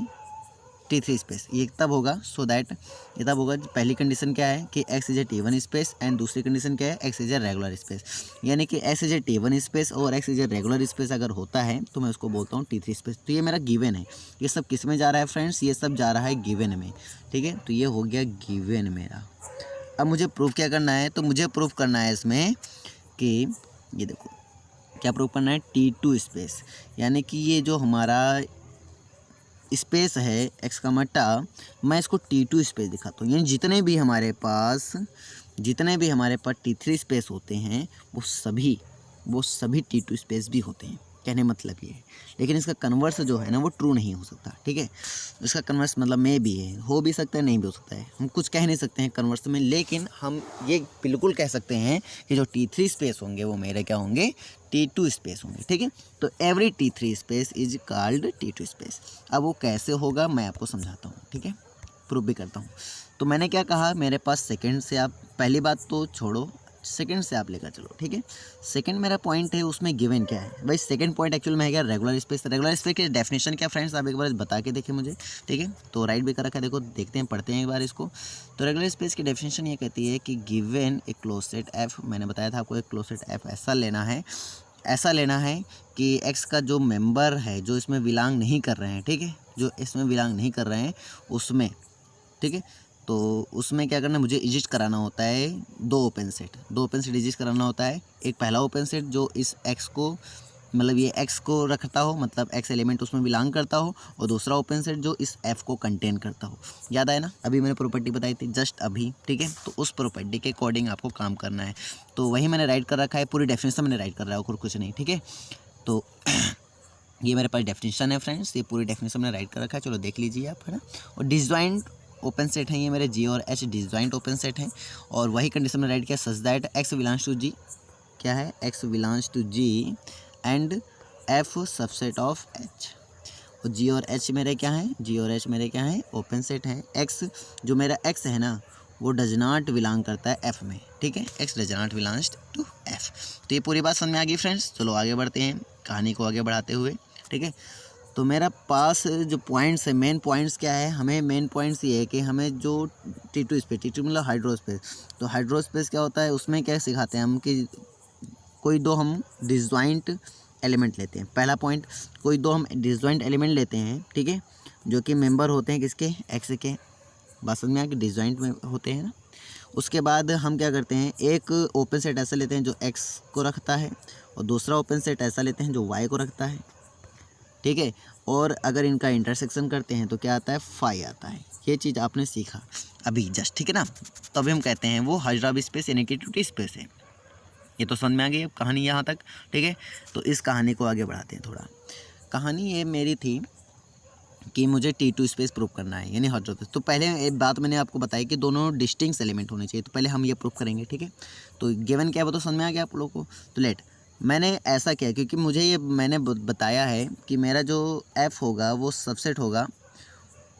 T3 स्पेस। ये तब होगा सो दैट, ये तब होगा, पहली कंडीशन क्या है कि x is a T1 space, and दूसरी कंडीशन क्या है, x is a regular space. यानी कि x is a T1 space और x is a regular space अगर होता है तो मैं उसको बोलता हूँ T3 स्पेस। तो ये मेरा गिवन है। ये सब किस में जा रहा है फ्रेंड्स, ये सब जा रहा है गिवन में, ठीक है। तो ये हो गया गिवन मेरा। अब मुझे प्रूफ क्या करना है, तो मुझे प्रूफ करना है इसमें कि ये देखो क्या प्रूफ करना है, T2 स्पेस। यानी कि ये जो हमारा स्पेस है एक्स का मट्टा, मैं इसको T2 स्पेस दिखाता हूँ। यानी जितने भी हमारे पास T3 स्पेस होते हैं वो सभी T2 स्पेस भी होते हैं। कहने मतलब ये है, लेकिन इसका कन्वर्स जो है ना वो ट्रू नहीं हो सकता, ठीक है। इसका कन्वर्स मतलब मे भी है, हो भी सकता है, नहीं भी हो सकता है, हम कुछ कह नहीं सकते हैं कन्वर्स में। लेकिन हम ये बिल्कुल कह सकते हैं कि जो T3 स्पेस होंगे वो मेरे क्या होंगे, T2 स्पेस होंगे, ठीक है। तो every T3 space is called T2 space. अब वो कैसे होगा मैं आपको समझाता हूँ, ठीक है, प्रूफ भी करता हूँ। तो मैंने क्या कहा, मेरे पास सेकंड से, आप पहली बात तो छोड़ो, सेकंड से आप लेकर चलो, ठीक है। सेकंड मेरा पॉइंट है, उसमें गिवन क्या है भाई, सेकंड पॉइंट एक्चुअल में है क्या, रेगुलर स्पेस। रेगुलर स्पेस की डेफिनेशन क्या फ्रेंड्स, आप एक बार बता के देखिए मुझे, ठीक है। तो राइट भी कर रखा है, देखो देखते हैं, पढ़ते हैं एक बार इसको। तो रेगुलर स्पेस की डेफिनेशन ये कहती है कि गिवन ए क्लोज सेट एफ, मैंने बताया था आपको एक क्लोज सेट एफ ऐसा लेना है कि एक्स का जो मेंबर है जो इसमें बिलोंग नहीं कर रहे हैं, ठीक है, जो इसमें बिलोंग नहीं कर रहे हैं उसमें, ठीक है। तो उसमें क्या करना है, मुझे एग्जिस्ट कराना होता है दो ओपन सेट एग्जिस्ट कराना होता है। एक पहला ओपन सेट जो इस एक्स को, मतलब ये एक्स को रखता हो, मतलब एक्स एलिमेंट उसमें बिलोंग करता हो, और दूसरा ओपन सेट जो इस एफ को कंटेन करता हो। याद आया ना, अभी मैंने प्रॉपर्टी बताई थी जस्ट अभी, ठीक है। तो उस प्रॉपर्टी के अकॉर्डिंग आपको काम करना है। तो वही मैंने राइट कर रखा है, पूरी डेफिनेशन मैंने राइट कर रहा है और कुछ नहीं, ठीक है। तो ये मेरे पास डेफिनेशन है फ्रेंड्स, ये पूरी डेफिनेशन मैंने राइट कर रखा है, चलो देख लीजिए आप, है ना। और डिसजॉइंट ओपन सेट है ये मेरे, जी और एच डिसजॉइंट ओपन सेट है। और वही कंडीशन में राइट किया, such that X belongs to G, क्या है, X belongs to G and F subset of H. और जी और एच मेरे क्या है, ओपन सेट है। एक्स जो मेरा एक्स है ना वो डज नॉट बिलोंग करता है एफ में, ठीक है, X does not belongs to F. तो ये पूरी बात समझ में आ गई फ्रेंड्स। चलो आगे बढ़ते हैं कहानी को आगे बढ़ाते हुए, ठीक है। तो मेरा पास जो पॉइंट्स है, मेन पॉइंट्स क्या है, हमें मेन पॉइंट्स ये है कि हमें जो T2 स्पेस, T2 मतलब हाइड्रोस्पेस, तो हाइड्रोस्पेस क्या होता है, उसमें क्या सिखाते हैं हम कि कोई दो हम डिसजॉइंट एलिमेंट लेते हैं। पहला पॉइंट, कोई दो हम डिसजॉइंट एलिमेंट लेते हैं, ठीक है, जो कि मेंबर होते हैं किसके, एक्स के, बात समझ में आया कि डिसजॉइंट में होते हैं ना। उसके बाद हम क्या करते हैं, एक ओपन सेट ऐसा लेते हैं जो एक्स को रखता है, और दूसरा ओपन सेट ऐसा लेते हैं जो वाई को रखता है, ठीक है। और अगर इनका इंटरसेक्शन करते हैं तो क्या आता है, फाई आता है। ये चीज़ आपने सीखा अभी जस्ट, ठीक है ना। तभी हम कहते हैं वो हाइड्रोब स्पेस यानी कि T2 स्पेस है। ये तो समझ में आ गई अब कहानी यहाँ तक, ठीक है। तो इस कहानी को आगे बढ़ाते हैं थोड़ा। कहानी ये मेरी थी कि मुझे T2 स्पेस प्रूव करना है, यानी हाइड्रोजन। तो पहले एक बात मैंने आपको बताई कि दोनों डिस्टिंक्ट एलिमेंट होने चाहिए, तो पहले हम ये प्रूव करेंगे, ठीक है। तो गिवन क्या है वो तो समझ में आ गया आप लोगों को। तो लेट मैंने ऐसा किया क्योंकि मुझे ये मैंने बताया है कि मेरा जो F होगा वो सबसेट होगा,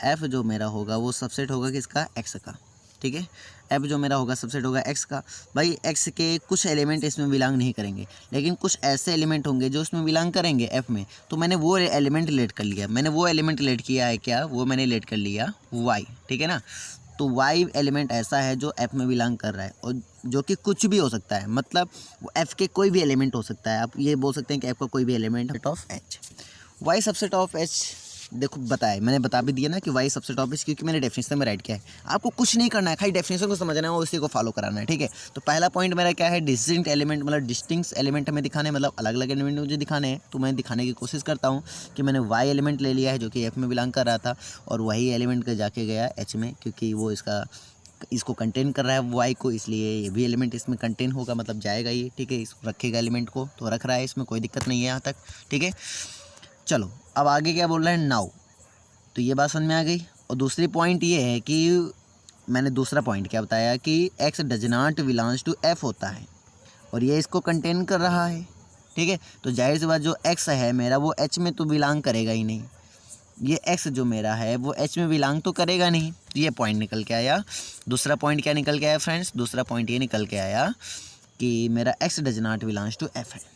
F जो मेरा होगा वो सबसेट होगा किसका, X का, ठीक है। F जो मेरा होगा सबसेट होगा X का। भाई X के कुछ एलिमेंट इसमें बिलोंग नहीं करेंगे, लेकिन कुछ ऐसे एलिमेंट होंगे जो उसमें बिलोंग करेंगे F में, तो मैंने वो एलिमेंट लेट कर लिया। मैंने वो एलिमेंट लेट किया है क्या, वो मैंने लेट कर लिया Y, ठीक है ना। तो Y एलिमेंट ऐसा है जो F में बिलोंग कर रहा है, और जो कि कुछ भी हो सकता है, मतलब वो F के कोई भी एलिमेंट हो सकता है। आप ये बोल सकते हैं कि F का कोई भी element of H। Y subset of H देखो बताया, मैंने बता भी दिया ना कि वाई सबसेट ऑफ H, क्योंकि मैंने डेफिनेशन में राइट किया है। आपको कुछ नहीं करना है, खाली डेफिनेशन को समझना है और उसी को फॉलो कराना है, ठीक है। तो पहला पॉइंट मेरा क्या है, डिस्टिंक्ट एलिमेंट, मतलब डिस्टिंक्ट एलिमेंट हमें दिखाने, मतलब अलग अलग एलिमेंट मुझे दिखाने हैं। तो मैं दिखाने की कोशिश करता हूँ कि मैंने वाई एलिमेंट ले लिया है जो कि F में बिलोंग कर रहा था, और वही एलिमेंट का जाके गया H में, क्योंकि वो इसको कंटेन कर रहा है वाई को, इसलिए ये भी एलिमेंट इसमें कंटेन होगा, मतलब जाएगा ये, ठीक है। इसको रखेगा एलिमेंट को, तो रख रहा है, इसमें कोई दिक्कत नहीं है यहाँ तक, ठीक है। चलो अब आगे क्या बोल रहा है, नाउ। तो ये बात समझ में आ गई। और दूसरी पॉइंट ये है कि मैंने दूसरा पॉइंट क्या बताया कि X does not belongs to F होता है, और ये इसको कंटेन कर रहा है, ठीक है। तो जाहिर सी बात जो X है मेरा वो H में तो बिलोंग करेगा ही नहीं, ये X जो मेरा है वो H में बिलोंग तो करेगा नहीं। तो ये पॉइंट निकल के आया। दूसरा पॉइंट क्या निकल के आया फ्रेंड्स, दूसरा पॉइंट ये निकल के आया कि मेरा X does not belongs to F है।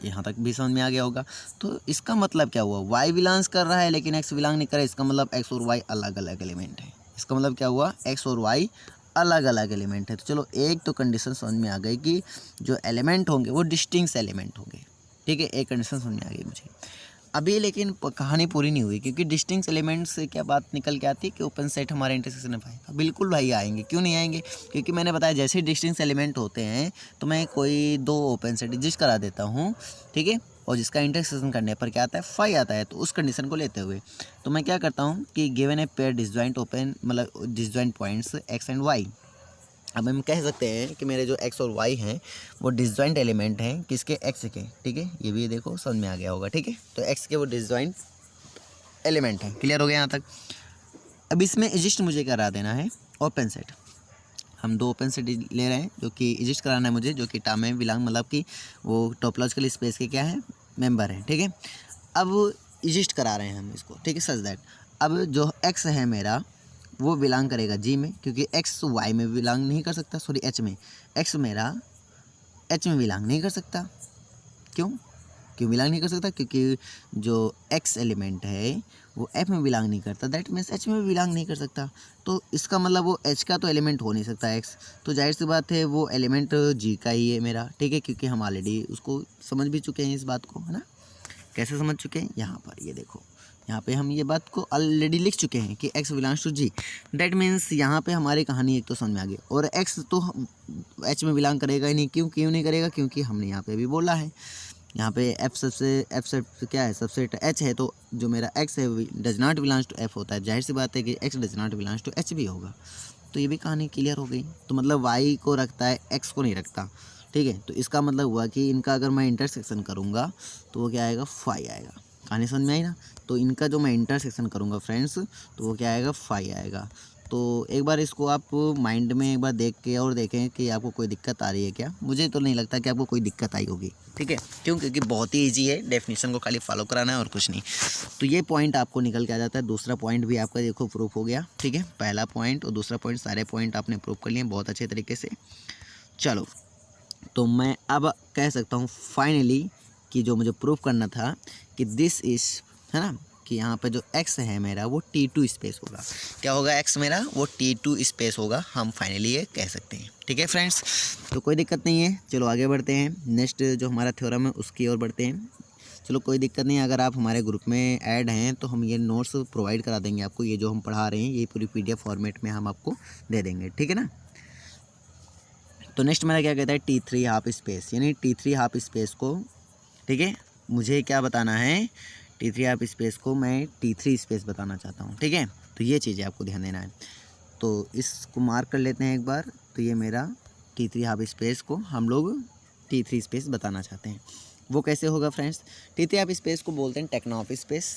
यहाँ तक भी समझ में आ गया होगा। तो इसका मतलब क्या हुआ, वाई बिलोंग्स कर रहा है लेकिन X बिलोंग नहीं कर रहा है, इसका मतलब X और Y अलग अलग एलिमेंट है। इसका मतलब क्या हुआ, X और Y अलग अलग एलिमेंट है। तो चलो एक तो कंडीशन समझ में आ गई कि जो एलिमेंट होंगे वो डिस्टिंक्ट एलिमेंट होंगे, ठीक है। एक कंडीशन समझ में आ गई मुझे। अभी लेकिन कहानी पूरी नहीं हुई, क्योंकि डिस्टिंक्ट एलिमेंट से क्या बात निकल के आती है कि ओपन सेट हमारे इंटरसेक्शन में आएगा। बिल्कुल भाई आएंगे, क्यों नहीं आएंगे, क्योंकि मैंने बताया जैसे डिस्टिंक्ट एलिमेंट होते हैं तो मैं कोई दो ओपन सेट एग्जिस्ट करा देता हूँ, ठीक है। और जिसका इंटरसेक्शन करने पर क्या आता है, फाई आता है। तो उस कंडीशन को लेते हुए तो मैं क्या करता हूँ कि given a pair disjoint open, मतलब disjoint points X and Y। अब हम कह सकते हैं कि मेरे जो X और Y हैं वो डिसजॉइंट एलिमेंट हैं किसके, X के, ठीक है। ये भी देखो समझ में आ गया होगा, ठीक है। तो X के वो डिसजॉइंट एलिमेंट हैं, क्लियर हो गया यहाँ तक। अब इसमें एग्जिस्ट मुझे करा देना है ओपन सेट। हम दो ओपन सेट ले रहे हैं जो कि एग्जिस्ट कराना है मुझे, जो कि टर्म में बिलोंग, मतलब कि वो टोपोलॉजिकल स्पेस के क्या है, मेंबर है, ठीक है। अब एग्जिस्ट करा रहे हैं हम इसको, ठीक है, सच दैट अब जो X है मेरा वो बिलोंग करेगा G में, क्योंकि X Y में बिलोंग नहीं कर सकता, सॉरी H में। X मेरा H में बिलोंग नहीं कर सकता, क्यों बिलोंग नहीं कर सकता, क्योंकि जो X एलिमेंट है वो F में बिलोंग नहीं करता, दैट मीन्स H में बिलोंग नहीं कर सकता। तो इसका मतलब वो H का तो एलिमेंट हो नहीं सकता X, तो जाहिर सी बात है वो एलिमेंट G का ही है मेरा, ठीक है। क्योंकि हम ऑलरेडी उसको समझ भी चुके हैं इस बात को, है ना। कैसे समझ चुके हैं, यहाँ पर ये देखो, यहाँ पे हम ये बात को ऑलरेडी लिख चुके हैं कि X belongs to G। That means यहाँ पे हमारी कहानी एक तो समझ में आ गई। और X तो H में बिलोंग करेगा ही नहीं, क्यों नहीं करेगा, क्योंकि हमने यहाँ पे भी बोला है, यहाँ पे F सबसे क्या है, सबसेट H है। तो जो मेरा X है does not belongs to F होता है, जाहिर सी बात है कि X does not belongs to H भी होगा। तो ये भी कहानी क्लियर हो गई। तो मतलब Y को रखता है, X को नहीं रखता, ठीक है। तो इसका मतलब हुआ कि इनका अगर मैं इंटरसेक्शन करूँगा तो वो क्या आएगा, फाई आएगा। कहानी समझ में आई ना। तो इनका जो मैं इंटरसेक्शन करूँगा फ्रेंड्स तो वो क्या आएगा, फाई आएगा। तो एक बार इसको आप माइंड में एक बार देख के और देखें कि आपको कोई दिक्कत आ रही है क्या। मुझे तो नहीं लगता कि आपको कोई दिक्कत आई होगी, ठीक है। क्यों, क्योंकि बहुत ही ईजी है, डेफिनेशन को खाली फॉलो कराना है और कुछ नहीं। तो ये पॉइंट आपको निकल के आ जाता है। दूसरा पॉइंट भी आपका देखो प्रूफ हो गया, ठीक है। पहला पॉइंट और दूसरा पॉइंट सारे पॉइंट आपने प्रूव कर लिए बहुत अच्छे तरीके से। चलो तो मैं अब कह सकता हूँ फाइनली कि जो मुझे प्रूफ करना था कि दिस इज़, है ना, कि यहाँ पे जो X है मेरा वो T2 स्पेस होगा। क्या होगा X मेरा, वो T2 स्पेस होगा, हम फाइनली ये कह सकते हैं, ठीक है फ्रेंड्स। तो कोई दिक्कत नहीं है, चलो आगे बढ़ते हैं। नेक्स्ट जो हमारा थ्योरम है उसकी ओर बढ़ते हैं। चलो कोई दिक्कत नहीं, अगर आप हमारे ग्रुप में ऐड हैं तो हम ये नोट्स प्रोवाइड करा देंगे आपको। ये जो हम पढ़ा रहे हैं ये पूरी PDF फॉर्मेट में हम आपको दे देंगे, ठीक है ना। तो नेक्स्ट मेरा क्या कहता है, T3 हाफ स्पेस, यानी T3 हाफ स्पेस को, ठीक है, मुझे क्या बताना है, T3 हाफ स्पेस को मैं T3 स्पेस बताना चाहता हूँ, ठीक है। तो ये चीज़ें आपको ध्यान देना है। तो इसको मार्क कर लेते हैं एक बार। तो ये मेरा T3 हाफ स्पेस को हम लोग T3 स्पेस बताना चाहते हैं। वो कैसे होगा फ्रेंड्स, T3 स्पेस को बोलते हैं टेक्नॉफ स्पेस।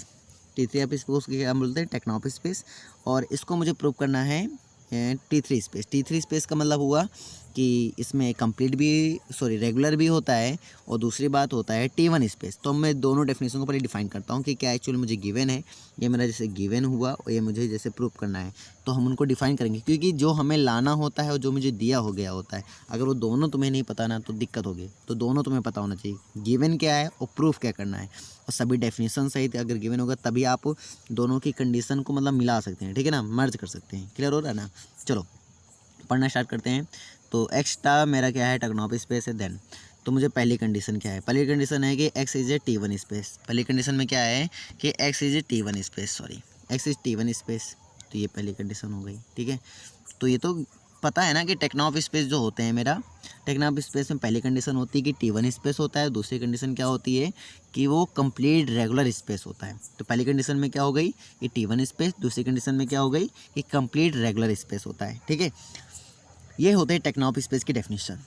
T3 स्पेस को क्या बोलते हैं, टेक्नॉफ स्पेस। और इसको मुझे प्रूव करना है T3 स्पेस। T3 स्पेस का मतलब हुआ कि इसमें कंप्लीट भी सॉरी रेगुलर भी होता है, और दूसरी बात होता है T1 स्पेस। तो मैं दोनों डेफिनेशन को पहले डिफाइन करता हूँ कि क्या एक्चुअली मुझे गिवन है, ये मेरा जैसे गिवन हुआ और ये मुझे जैसे प्रूव करना है, तो हम उनको डिफाइन करेंगे, क्योंकि जो हमें लाना होता है और जो मुझे दिया हो गया होता है, अगर वो दोनों तुम्हें नहीं पता ना तो दिक्कत होगी। तो दोनों तुम्हें पता होना चाहिए, गिवन क्या है और प्रूफ क्या करना है, और सभी डेफिनेशन सहित अगर गिवन होगा तभी आप दोनों की कंडीशन को मतलब मिला सकते हैं, ठीक है ना, मर्ज कर सकते हैं। क्लियर हो रहा है ना। चलो पढ़ना स्टार्ट करते हैं। तो एक्स्ट्रा मेरा क्या है, टेक्नॉफ स्पेस है। देन तो मुझे पहली कंडीशन क्या है, पहली कंडीशन है कि x is a T1 space. पहली कंडीशन में क्या है कि x is a T1 space, x is T1 space. तो ये पहली कंडीशन हो गई, ठीक है। तो ये तो पता है ना कि टेक्नॉफ स्पेस जो होते हैं मेरा, टेक्नॉफ स्पेस में पहली कंडीशन होती है कि T1 स्पेस होता है, दूसरी कंडीशन क्या होती है कि वो कंप्लीट रेगुलर स्पेस होता है। तो पहली कंडीशन में क्या हो गई कि T1 स्पेस, दूसरी कंडीशन में क्या हो गई कि कंप्लीट रेगुलर स्पेस होता है, ठीक है। ये होते हैं टेक्नॉफ स्पेस की डेफिनेशन।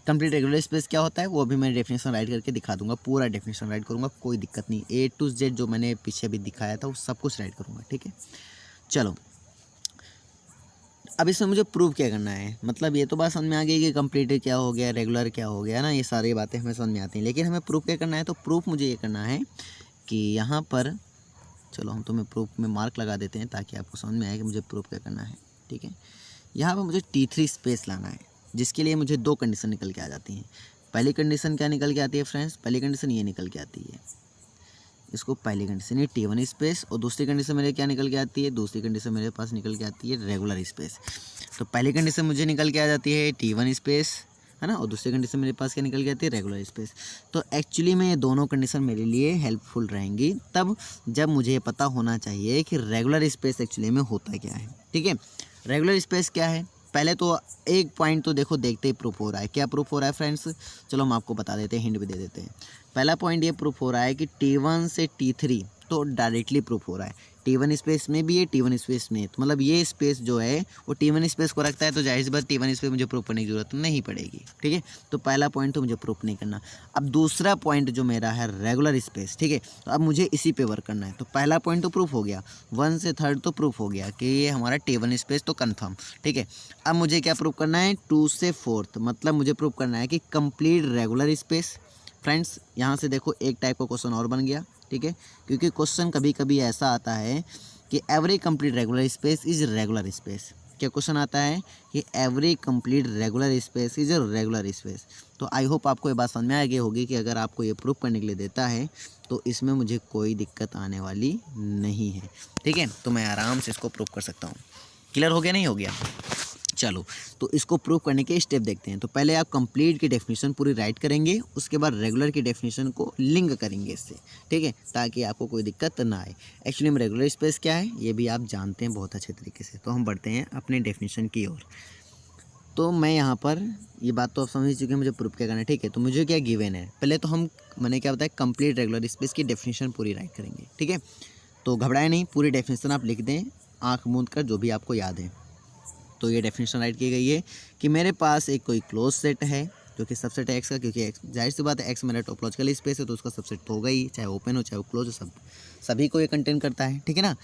कंप्लीट रेगुलर स्पेस क्या होता है वो अभी मैं डेफिनेशन राइट करके दिखा दूंगा, पूरा डेफिनेशन राइट करूंगा, कोई दिक्कत नहीं। A to Z जो मैंने पीछे भी दिखाया था वो सब कुछ राइट करूंगा, ठीक है। चलो अब इसमें मुझे प्रूव क्या करना है, मतलब ये तो बात समझ में आ गई कि कंप्लीट क्या हो गया, रेगुलर क्या हो गया ना, ये सारी बातें हमें समझ में आती हैं। लेकिन हमें प्रूफ क्या करना है, तो प्रूफ मुझे ये करना है कि यहाँ पर, चलो हम तुम्हें प्रूफ में मार्क लगा देते हैं ताकि आपको समझ में आए कि मुझे प्रूफ क्या करना है, ठीक है। यहाँ पर मुझे T3 स्पेस लाना है, जिसके लिए मुझे दो कंडीशन निकल के आ जाती हैं। पहली कंडीशन क्या निकल के आती है फ्रेंड्स, पहली कंडीशन ये निकल के आती है, इसको पहली कंडीशन ये T1 स्पेस, और दूसरी कंडीशन मेरे क्या निकल के आती है, दूसरी कंडीशन मेरे पास निकल के आती है रेगुलर स्पेस। तो पहली कंडीशन मुझे निकल के आ जाती है T1 स्पेस, है ना, और दूसरी कंडीशन मेरे पास क्या निकल के आती है, रेगुलर स्पेस। तो एक्चुअली में ये दोनों कंडीशन मेरे लिए हेल्पफुल रहेंगी तब जब मुझे पता होना चाहिए कि रेगुलर स्पेस एक्चुअली में होता क्या है, ठीक है। रेगुलर स्पेस क्या है, पहले तो एक पॉइंट तो देखो देखते ही प्रूफ हो रहा है। क्या प्रूफ हो रहा है फ्रेंड्स, चलो हम आपको बता देते हैं, हिंट भी दे देते हैं। पहला पॉइंट ये प्रूफ हो रहा है कि T1 से T3 तो डायरेक्टली प्रूफ हो रहा है। T1 स्पेस में भी है, T1 स्पेस में, तो मतलब ये स्पेस जो है वो T1 स्पेस को रखता है, तो जाहिर सी बात T1 स्पेस मुझे प्रूफ करने की जरूरत नहीं पड़ेगी, ठीक है। तो पहला पॉइंट तो मुझे प्रूफ नहीं करना। अब दूसरा पॉइंट जो मेरा है रेगुलर स्पेस, ठीक है, तो अब मुझे इसी पे वर्क करना है। तो पहला पॉइंट तो प्रूफ हो गया, 1 से 3 तो प्रूफ हो गया कि ये हमारा T1 स्पेस तो कन्फर्म, ठीक है। अब मुझे क्या प्रूफ करना है, 2 से 4 मतलब मुझे प्रूफ करना है कि कंप्लीट रेगुलर स्पेस। फ्रेंड्स यहाँ से देखो एक टाइप का क्वेश्चन और बन गया, ठीक है, क्योंकि क्वेश्चन कभी कभी ऐसा आता है कि every complete regular space is regular space. क्या क्वेश्चन आता है कि every complete regular space is regular space. तो आई होप आपको ये बात समझ में आ गई होगी कि अगर आपको ये प्रूफ करने के लिए देता है तो इसमें मुझे कोई दिक्कत आने वाली नहीं है, ठीक है। तो मैं आराम से इसको प्रूफ कर सकता हूँ। क्लियर हो गया, नहीं हो गया। चलो तो इसको प्रूव करने के स्टेप देखते हैं। तो पहले आप कंप्लीट की डेफिनेशन पूरी राइट करेंगे, उसके बाद रेगुलर की डेफिनेशन को लिंक करेंगे इससे, ठीक है, ताकि आपको कोई दिक्कत ना आए। एक्चुअली में रेगुलर स्पेस क्या है ये भी आप जानते हैं बहुत अच्छे तरीके से। तो हम बढ़ते हैं अपने डेफिनेशन की ओर। तो मैं यहाँ पर ये बात तो आप समझ चुके हैं मुझे प्रूफ क्या करना है, ठीक है। तो मुझे क्या गिवन है, पहले तो मैंने क्या बताया, कंप्लीट रेगुलर स्पेस की डेफिनेशन पूरी राइट करेंगे, ठीक है। तो घबराए नहीं, पूरी डेफिनेशन आप लिख दें आँख मूंद कर, जो भी आपको याद है। तो ये डेफिनेशन राइट की गई है कि मेरे पास एक कोई क्लोज सेट है जो कि सबसेट है एक्स का, क्योंकि एक्स जाहिर सी बात है एक्स मेरा टोपोलॉजिकल स्पेस है तो उसका सबसेट तो होगा ही, चाहे ओपन हो चाहे वो क्लोज हो, सभी को ये कंटेन करता है, ठीक है ना,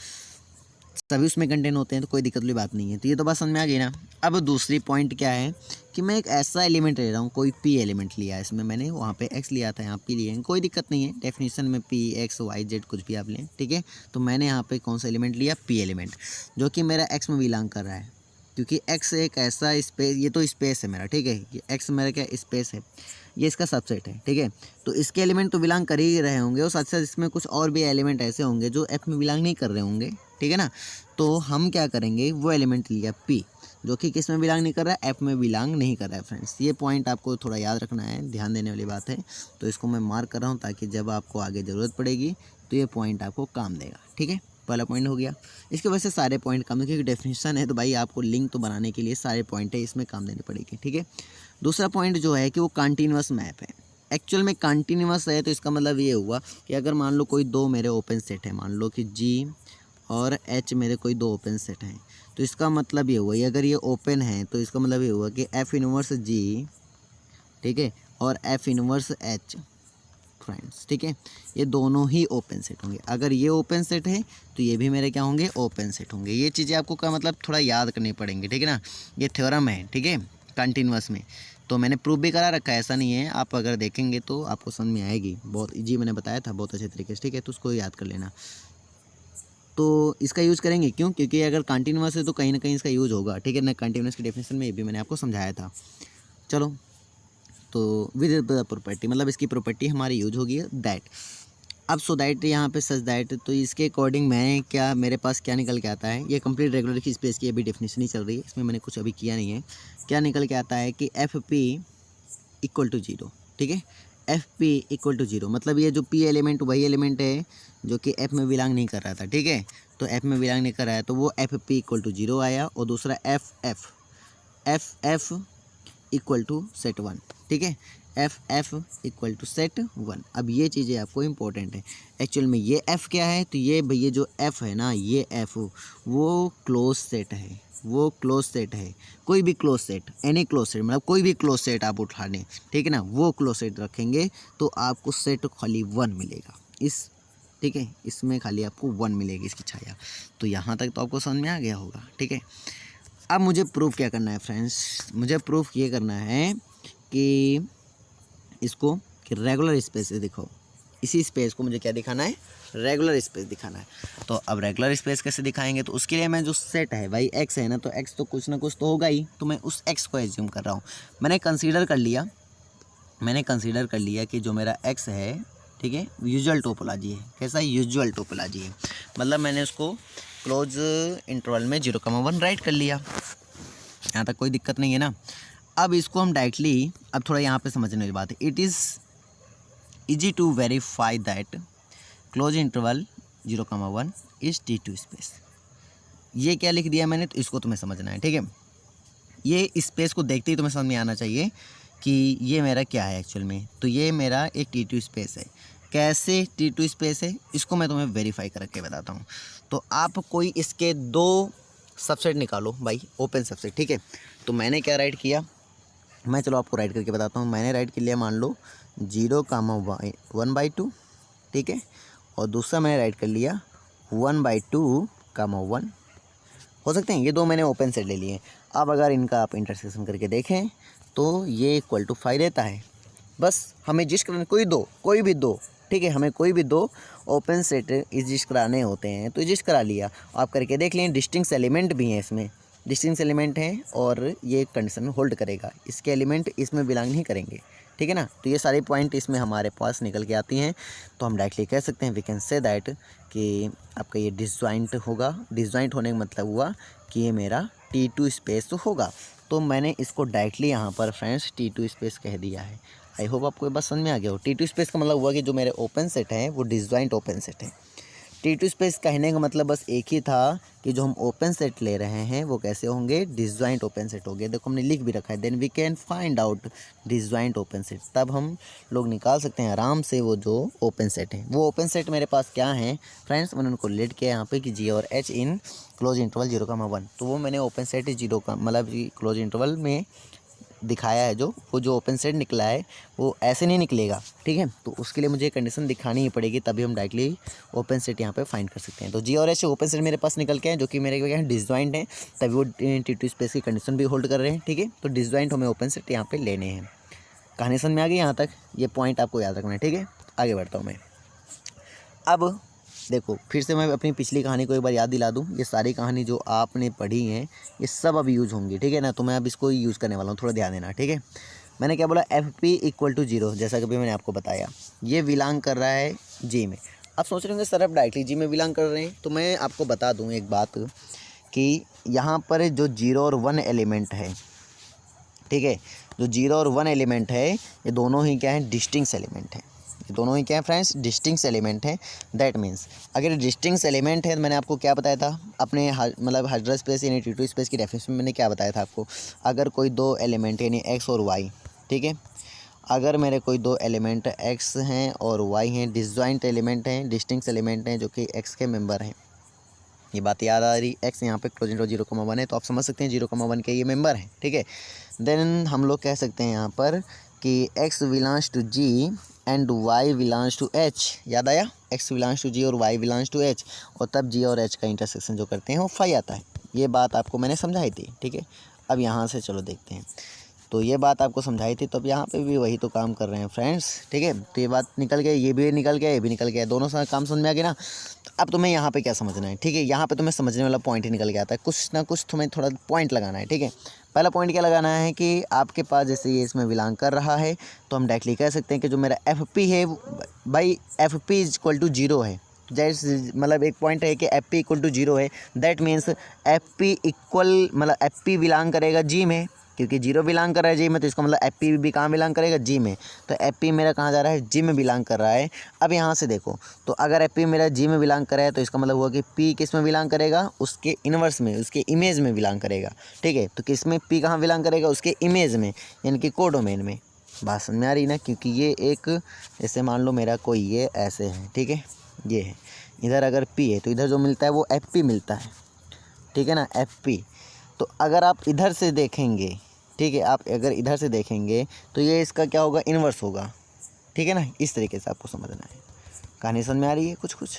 सभी उसमें कंटेन होते हैं, तो कोई दिक्कत वाली बात नहीं है। तो ये तो बात समझ में आ गई ना। अब दूसरी पॉइंट क्या है कि मैं एक ऐसा एलिमेंट ले रहा हूँ, कोई पी एलिमेंट लिया है इसमें मैंने, वहाँ पे एक्स लिया था, यहाँ पी लिए, कोई दिक्कत नहीं है, डेफिनेशन में पी एक्स वाई जेड कुछ भी आप लें, ठीक है। तो मैंने यहाँ पे कौन सा एलिमेंट लिया, पी एलिमेंट, जो कि मेरा एक्स में बिलोंग कर रहा है, क्योंकि एक्स एक ऐसा स्पेस, ये तो स्पेस है मेरा, ठीक है, ये एक्स मेरा क्या स्पेस है, ये इसका सबसेट है, ठीक है। तो इसके एलिमेंट तो बिलोंग कर ही रहे होंगे, और साथ साथ इसमें कुछ और भी एलिमेंट ऐसे होंगे जो एफ में बिलोंग नहीं कर रहे होंगे, ठीक है ना। तो हम क्या करेंगे, वो एलिमेंट लिया पी जो कि किस में बिलोंग नहीं कर रहा है, एफ में बिलोंग नहीं कर रहा है। फ्रेंड्स ये पॉइंट आपको थोड़ा याद रखना है, ध्यान देने वाली बात है। तो इसको मैं मार्क कर रहा हूँ ताकि जब आपको आगे ज़रूरत पड़ेगी तो ये पॉइंट आपको काम देगा, ठीक है। पहला पॉइंट हो गया। इसके वजह से सारे पॉइंट काम देंगे, क्योंकि डेफिनेशन है तो भाई आपको लिंक तो बनाने के लिए सारे पॉइंट है इसमें काम देनी पड़ेगी, ठीक है। दूसरा पॉइंट जो है कि वो कंटिन्यूअस मैप है। एक्चुअल में कंटिन्यूअस है तो इसका मतलब ये हुआ कि अगर मान लो कोई दो मेरे ओपन सेट है, मान लो कि जी और एच मेरे कोई दो ओपन सेट हैं, तो इसका मतलब ये हुआ, ये अगर ये ओपन है तो इसका मतलब ये हुआ कि एफ इनवर्स जी, ठीक है, और एफ इनवर्स एच फ्रेंड्स, ठीक है। ये दोनों ही ओपन सेट होंगे। अगर ये ओपन सेट है तो ये भी मेरे क्या होंगे, ओपन सेट होंगे। ये चीज़ें आपको क्या मतलब थोड़ा याद करनी पड़ेंगी, ठीक है ना। ये थ्योरम है, ठीक है, कंटिन्यूअस में। तो मैंने प्रूफ भी करा रखा है, ऐसा नहीं है। आप अगर देखेंगे तो आपको समझ में आएगी। बहुत ईजी मैंने बताया था बहुत अच्छे तरीके से, ठीक है। तो उसको याद कर लेना। तो इसका यूज़ करेंगे क्यों, क्योंकि अगर कंटिन्यूअस है तो कहीं ना कहीं इसका यूज़ होगा, ठीक है ना। कंटिन्यूअस की डेफिनेशन में ये भी मैंने आपको समझाया था। चलो, तो विद द प्रॉपर्टी मतलब इसकी प्रॉपर्टी हमारी यूज होगी दैट। अब सो दैट यहाँ पे सच दैट, तो इसके अकॉर्डिंग मैं क्या, मेरे पास क्या निकल के आता है, ये कंप्लीट रेगुलर की स्पेस की अभी डेफिनेशन ही चल रही है, इसमें मैंने कुछ अभी किया नहीं है। क्या निकल के आता है कि F P equal to zero, ठीक है। F P equal to zero मतलब ये जो पी एलिमेंट वही एलिमेंट है जो कि एफ में बिलोंग नहीं कर रहा था, ठीक है। तो एफ में बिलोंग नहीं कर रहा है तो वो F P equal to zero आया, और दूसरा F equal to set one, ठीक है। F equal to set one. अब ये चीज़ें आपको इंपॉर्टेंट है। एक्चुअल में ये एफ़ क्या है, तो ये भैया जो एफ़ है ना, ये एफ़ वो क्लोज सेट है, वो क्लोज सेट है। कोई भी close set, any close set मतलब कोई भी क्लोज सेट आप उठा लें, ठीक है ना, वो क्लोज सेट रखेंगे तो आपको सेट खाली वन मिलेगा इस, ठीक है। इसमें खाली आपको वन मिलेगी इसकी छाया। तो यहाँ तक तो आपको समझ में आ गया होगा, ठीक है। अब मुझे प्रूफ क्या करना है फ्रेंड्स, मुझे प्रूफ ये करना है कि इसको कि रेगुलर स्पेस से दिखाओ। इसी स्पेस को मुझे क्या दिखाना है, रेगुलर स्पेस दिखाना है। तो अब रेगुलर स्पेस कैसे दिखाएंगे, तो उसके लिए मैं जो सेट है भाई एक्स है ना, तो एक्स तो कुछ ना कुछ तो होगा ही, तो मैं उस एक्स को एज्यूम कर रहा हूँ। मैंने कंसीडर कर लिया कि जो मेरा एक्स है, ठीक है, यूजुअल टोपोलॉजी है। कैसा यूजुअल टोपोलॉजी है, मतलब मैंने उसको क्लोज इंटरवल में 0,1 राइट कर लिया। यहाँ तक कोई दिक्कत नहीं है ना। अब इसको हम डायरेक्टली, अब थोड़ा यहाँ पे समझने वाली बात है। It is easy to verify that close interval 0,1 is T2 space. ये क्या लिख दिया मैंने, तो इसको तुम्हें समझना है, ठीक है। ये स्पेस को देखते ही तुम्हें समझ में आना चाहिए कि ये मेरा क्या है एक्चुअल में। तो ये मेरा एक T2 स्पेस है। कैसे T2 स्पेस है, इसको मैं तुम्हें वेरीफाई करके बताता हूँ। तो आप कोई इसके दो सबसेट निकालो भाई, ओपन सबसेट, ठीक है। तो मैंने क्या राइट किया, मैं चलो आपको राइट करके बताता हूँ। मैंने राइट कर लिया, मान लो 0,1/2, ठीक है। और दूसरा मैंने राइट कर लिया 1/2,1। हो सकते हैं ये दो मैंने ओपन सेट ले लिए। अब अगर इनका आप इंटरसेक्शन करके देखें तो ये इक्वल टू 5 रहता है। बस हमें जिस कराने कोई भी दो, ठीक है, हमें कोई भी दो ओपन सेट एग्जिस्ट कराने होते हैं तो एग्जिस्ट करा लिया। आप करके देख लें, डिस्टिंक्ट एलिमेंट भी हैं इसमें, डिस्टिंक्ट एलिमेंट हैं और ये कंडीशन होल्ड करेगा। इसके एलिमेंट इसमें बिलोंग नहीं करेंगे, ठीक है ना। तो ये सारे पॉइंट इसमें हमारे पास निकल के आती हैं। तो हम डायरेक्टली कह सकते हैं, वी कैन से दैट कि आपका ये डिसजॉइंट होगा। डिसजॉइंट होने का मतलब हुआ कि ये मेरा T2 स्पेस होगा। तो मैंने इसको डायरेक्टली यहाँ पर फ्रेंड्स T2 स्पेस कह दिया है। आई होप आपको ये बात समझ में आ गया हो। T2 स्पेस का मतलब हुआ कि जो मेरे ओपन सेट हैं वो डिसजॉइंट ओपन सेट है। T2 स्पेस कहने का मतलब बस एक ही था कि जो हम ओपन सेट ले रहे हैं वो कैसे होंगे, डिसजॉइंट ओपन सेट हो गए। देखो हमने लिख भी रखा है, then we can find out disjoint open set. तब हम लोग निकाल सकते हैं आराम से वो जो ओपन सेट है। वो ओपन सेट मेरे पास क्या है फ्रेंड्स, मैंने उनको लेट किया यहाँ पे कि G और H इन क्लोज इंटरवल 0,1। तो वो मैंने ओपन सेट 0 का मतलब क्लोज इंटरवल में दिखाया है। वो जो ओपन सेट निकला है वो ऐसे नहीं निकलेगा, ठीक है। तो उसके लिए मुझे कंडीशन दिखानी ही पड़ेगी, तभी हम डायरेक्टली ओपन सेट यहाँ पे फाइंड कर सकते हैं। तो G और H ओपन सेट मेरे पास निकल के हैं जो कि मेरे क्या है, डिसजॉइंट हैं, तभी वो T2 स्पेस की कंडीशन भी होल्ड कर रहे हैं, ठीक है। तो डिसजॉइंट हमें ओपन सेट यहाँ पे लेने हैं। कहानी समझ में आ गई यहाँ तक, ये पॉइंट आपको याद रखना है, ठीक है। आगे बढ़ता हूँ मैं। अब देखो फिर से मैं अपनी पिछली कहानी को एक बार याद दिला दूं। ये सारी कहानी जो आपने पढ़ी हैं ये सब अब यूज़ होंगी, ठीक है ना। तो मैं अब इसको यूज़ करने वाला हूँ, थोड़ा ध्यान देना, ठीक है। मैंने क्या बोला, एफ पी इक्वल टू 0, जैसा कि मैंने आपको बताया ये बिलोंग कर रहा है जी में। आप सोच रहे होंगे सर अब डायरेक्टली जी में बिलोंग कर रहे हैं, तो मैं आपको बता दूँ एक बात कि यहाँ पर जो 0 और 1 एलिमेंट है, ठीक है, जो 0 और 1 एलिमेंट है ये दोनों ही क्या है, डिस्टिंक्ट एलिमेंट है। ये दोनों ही क्या है फ्रेंड्स, डिस्टिंक्ट एलिमेंट है। दैट मीन्स अगर डिस्टिंक्ट एलिमेंट है तो मैंने आपको क्या बताया था अपने मतलब हाइड्रा स्पेस यानी T2 स्पेस की डेफिनेशन में मैंने क्या बताया था आपको, अगर कोई दो एलिमेंट यानी x और y, ठीक है, अगर मेरे कोई दो एलिमेंट x हैं और y हैं, डिसजॉइंट एलिमेंट हैं, डिस्टिंक्ट एलिमेंट हैं जो कि x के मेंबर हैं। ये बात याद आ रही, x यहाँ पे क्लोज इंटरवल 0,1 है तो आप समझ सकते हैं 0,1 के ये मेंबर हैं, ठीक है। देन हम लोग कह सकते हैं यहाँ पर कि x belongs to G and Y belongs to H, याद आया, एक्स बिलोंग्स टू जी और वाई बिलोंग्स टू एच, और तब जी और एच का इंटरसेक्शन जो करते हैं वो फाई आता है। ये बात आपको मैंने समझाई थी, ठीक है। अब यहाँ से चलो देखते हैं, तो ये बात आपको समझाई थी, तो अब यहाँ पे भी वही तो काम कर रहे हैं फ्रेंड्स, ठीक है। तो ये बात निकल गई, ये भी निकल गया, ये भी निकल गया, दोनों सा काम समझ में आ गया ना। तो अब तुम्हें यहाँ पे क्या समझना है, ठीक है, यहाँ पे तुम्हें समझने वाला पॉइंट ही निकल के आता है, कुछ ना कुछ तुम्हें थोड़ा पॉइंट लगाना है, ठीक है। पहला पॉइंट क्या लगाना है कि आपके पास जैसे ये इसमें बिलोंग कर रहा है, तो हम डायरेक्टली कह सकते हैं कि जो मेरा एफ पी है भाई, F P is equal to zero है। जैसे मतलब एक पॉइंट है कि F P equal to zero है, that means F P equal मतलब एफ पी बिलोंग करेगा जी में, क्योंकि जीरो बिलोंग कर रहा है जी में, तो इसका मतलब एफ पी भी कहाँ बिलोंग करेगा, जी में। तो एफ पी मेरा कहाँ जा रहा है, जी में बिलोंग कर रहा है। अब यहाँ से देखो, तो अगर एफ पी मेरा जी में बिलोंग कर रहा है, तो इसका मतलब हुआ कि पी किस में बिलोंग करेगा, उसके इन्वर्स में, उसके इमेज में बिलोंग करेगा, ठीक है। तो किस में पी कहाँ बिलोंग करेगा, उसके इमेज में, यानी कि कोडोमेन में। बात समझ में आ रही ना, क्योंकि ये एक, जैसे मान लो मेरा कोई ये ऐसे है, ठीक है, ये है, इधर अगर पी है तो इधर जो मिलता है वो एफ पी मिलता है, ठीक है ना, एफ पी। तो अगर आप इधर से देखेंगे, ठीक है, आप अगर इधर से देखेंगे तो ये इसका क्या होगा, इन्वर्स होगा, ठीक है ना। इस तरीके से आपको समझना है। कहानी समझ में आ रही है कुछ कुछ।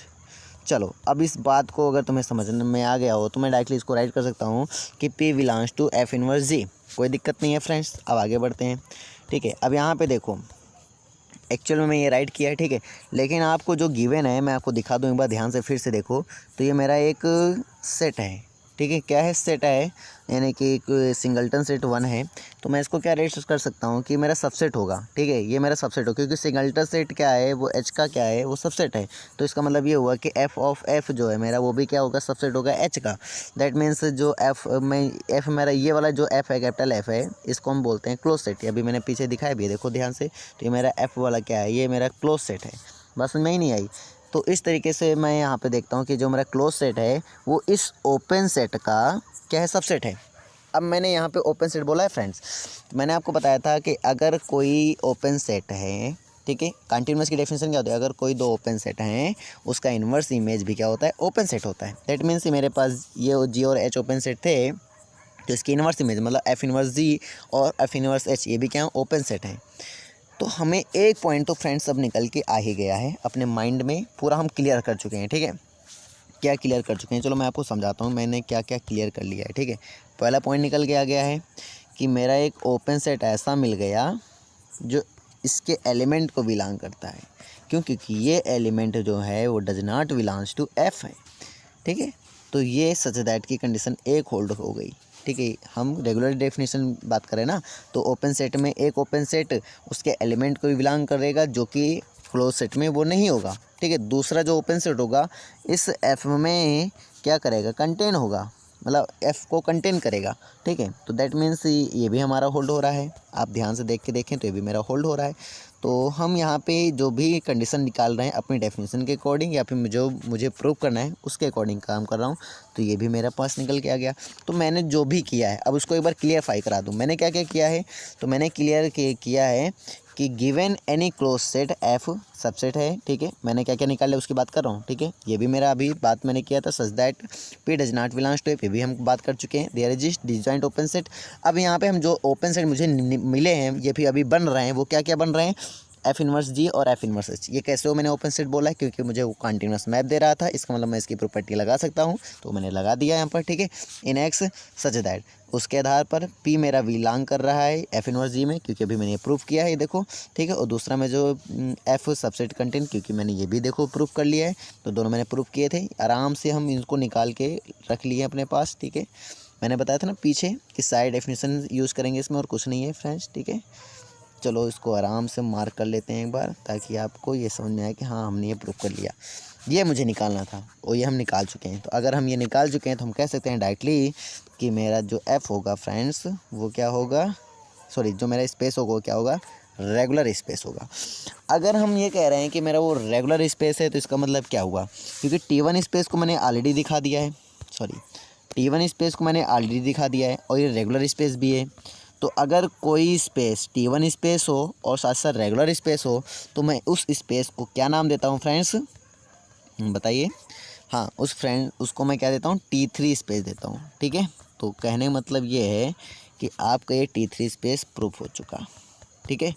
चलो अब इस बात को अगर तुम्हें समझने में आ गया हो तो मैं डायरेक्टली इसको राइट कर सकता हूँ कि P belongs to F inverse G. कोई दिक्कत नहीं है फ्रेंड्स। अब आगे बढ़ते हैं, ठीक है। अब यहाँ पे देखो, एक्चुअल में मैं ये राइट किया है, ठीक है, लेकिन आपको जो गिवन है मैं आपको दिखा दूँ एक बार, ध्यान से फिर से देखो। तो ये मेरा एक सेट है, ठीक है, क्या है, सेट है, यानी कि एक सिंगलटन सेट 1 है। तो मैं इसको क्या रेट कर सकता हूँ कि मेरा सबसेट होगा, ठीक है, ये मेरा सबसेट हो, क्योंकि सिंगलटन सेट क्या है, वो एच का क्या है, वो सबसेट है। तो इसका मतलब ये हुआ कि एफ ऑफ एफ जो है मेरा, वो भी क्या होगा, सबसेट होगा एच का। दैट मीन्स जो एफ में, एफ मेरा ये वाला जो एफ है, कैपिटल एफ है, इसको हम बोलते हैं क्लोज सेट। अभी मैंने पीछे दिखाया भी है, देखो ध्यान से। तो ये मेरा एफ वाला क्या है, ये मेरा क्लोज सेट है। बस में ही नहीं आई। तो इस तरीके से मैं यहाँ पे देखता हूँ कि जो मेरा क्लोज सेट है वो इस ओपन सेट का क्या है, सबसेट है। अब मैंने यहाँ पे ओपन सेट बोला है फ्रेंड्स, तो मैंने आपको बताया था कि अगर कोई ओपन सेट है, ठीक है, कंटिन्यूअस की डेफिनेशन क्या होती है, अगर कोई दो ओपन सेट हैं उसका इन्वर्स इमेज भी क्या होता है, ओपन सेट होता है। दैट मीन्स मेरे पास ये जी और एच ओपन सेट थे, तो इसकी इन्वर्स इमेज मतलब एफ इन्वर्स जी और एफ इन्वर्स एच, ये भी क्या ओपन सेट है। तो हमें एक पॉइंट तो फ्रेंड्स अब निकल के आ ही गया है अपने माइंड में, पूरा हम क्लियर कर चुके हैं, ठीक है। क्या क्लियर कर चुके हैं, चलो मैं आपको समझाता हूँ मैंने क्या क्या क्लियर कर लिया है, ठीक है। पहला पॉइंट निकल के आ गया है कि मेरा एक ओपन सेट ऐसा मिल गया जो इसके एलिमेंट को बिलोंग करता है, क्योंकि ये एलिमेंट जो है वो does not belongs to F है, ठीक है। तो ये सच दैट की कंडीशन एक होल्ड हो गई, ठीक है। हम रेगुलर डेफिनेशन बात करें ना, तो ओपन सेट में एक ओपन सेट उसके एलिमेंट को भी बिलोंग करेगा जो कि क्लोज सेट में वो नहीं होगा, ठीक है। दूसरा जो ओपन सेट होगा इस एफ में क्या करेगा, कंटेन होगा, मतलब एफ को कंटेन करेगा, ठीक है। तो दैट मीन्स ये भी हमारा होल्ड हो रहा है। आप ध्यान से देख के देखें तो ये भी मेरा होल्ड हो रहा है। तो हम यहाँ पे जो भी कंडीशन निकाल रहे हैं अपनी डेफिनेशन के अकॉर्डिंग, या फिर जो मुझे प्रूव करना है उसके अकॉर्डिंग काम कर रहा हूँ। तो ये भी मेरा पास निकल के आ गया। तो मैंने जो भी किया है, अब उसको एक बार क्लियरफाई करा दूँ मैंने क्या क्या किया है। तो मैंने क्लियर किया है कि given any close set F subset है, ठीक है। मैंने क्या क्या निकाल लिया उसकी बात कर रहा हूँ, ठीक है। ये भी मेरा अभी बात मैंने किया था, such that P does not belongs to F, ये भी हम बात कर चुके हैं। There is disjoint open set. अब यहाँ पे हम जो ओपन सेट मुझे मिले हैं, ये भी अभी बन रहे हैं, वो क्या क्या बन रहे हैं, एफ इनवर्स जी और एफ इनवर्स एच। ये कैसे हो, मैंने ओपन सेट बोला है क्योंकि मुझे वो कंटिन्यूअस मैप दे रहा था, इसका मतलब मैं इसकी प्रॉपर्टी लगा सकता हूँ, तो मैंने लगा दिया यहाँ पर, ठीक है। इन एक्स सच दैट, उसके आधार पर पी मेरा बिलोंग कर रहा है एफ इनवर्स जी में, क्योंकि अभी मैंने ये प्रूफ किया है, ये देखो, ठीक है। और दूसरा में जो एफ सबसेट कंटेंट, क्योंकि मैंने ये भी देखो प्रूफ कर लिया है। तो दोनों मैंने प्रूफ किए थे, आराम से हम इनको निकाल के रख लिए अपने पास, ठीक है। मैंने बताया था ना पीछे कि साइड डेफिनेशन यूज़ करेंगे इसमें, और कुछ नहीं है फ्रेंड्स, ठीक है। चलो इसको आराम से मार्क कर लेते हैं एक बार, ताकि आपको ये समझ में आए कि हाँ हमने ये प्रूव कर लिया। ये मुझे निकालना था और ये हम निकाल चुके हैं। तो अगर हम ये निकाल चुके हैं तो हम कह सकते हैं डायरेक्टली कि मेरा जो एफ़ होगा फ्रेंड्स वो क्या होगा, सॉरी, जो मेरा स्पेस होगा वो क्या होगा, रेगुलर स्पेस होगा। अगर हम ये कह रहे हैं कि मेरा वो रेगुलर स्पेस है, तो इसका मतलब क्या हुआ, क्योंकि T1 स्पेस को मैंने ऑलरेडी दिखा दिया है, सॉरी, T1 स्पेस को मैंने ऑलरेडी दिखा दिया है, और ये रेगुलर स्पेस भी है। तो अगर कोई स्पेस T1 स्पेस हो और साथ साथ रेगुलर स्पेस हो, तो मैं उस स्पेस को क्या नाम देता हूँ फ्रेंड्स, बताइए। हाँ, उसको मैं क्या देता हूँ, T3 स्पेस देता हूँ, ठीक है। तो कहने का मतलब ये है कि आपका ये T3 स्पेस प्रूफ हो चुका, ठीक है।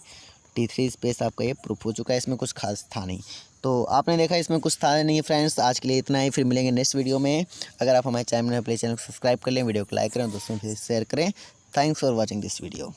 T3 स्पेस आपका ये प्रूफ हो चुका है, इसमें कुछ खास था नहीं। तो आपने देखा इसमें कुछ था नहीं फ्रेंड्स। आज के लिए इतना ही, फिर मिलेंगे नेक्स्ट वीडियो में। अगर आप हमारे चैनल में प्लीज़ चैनल को सब्सक्राइब कर लें, वीडियो को लाइक करें, दोस्तों के साथ शेयर करें। Thanks for watching this video.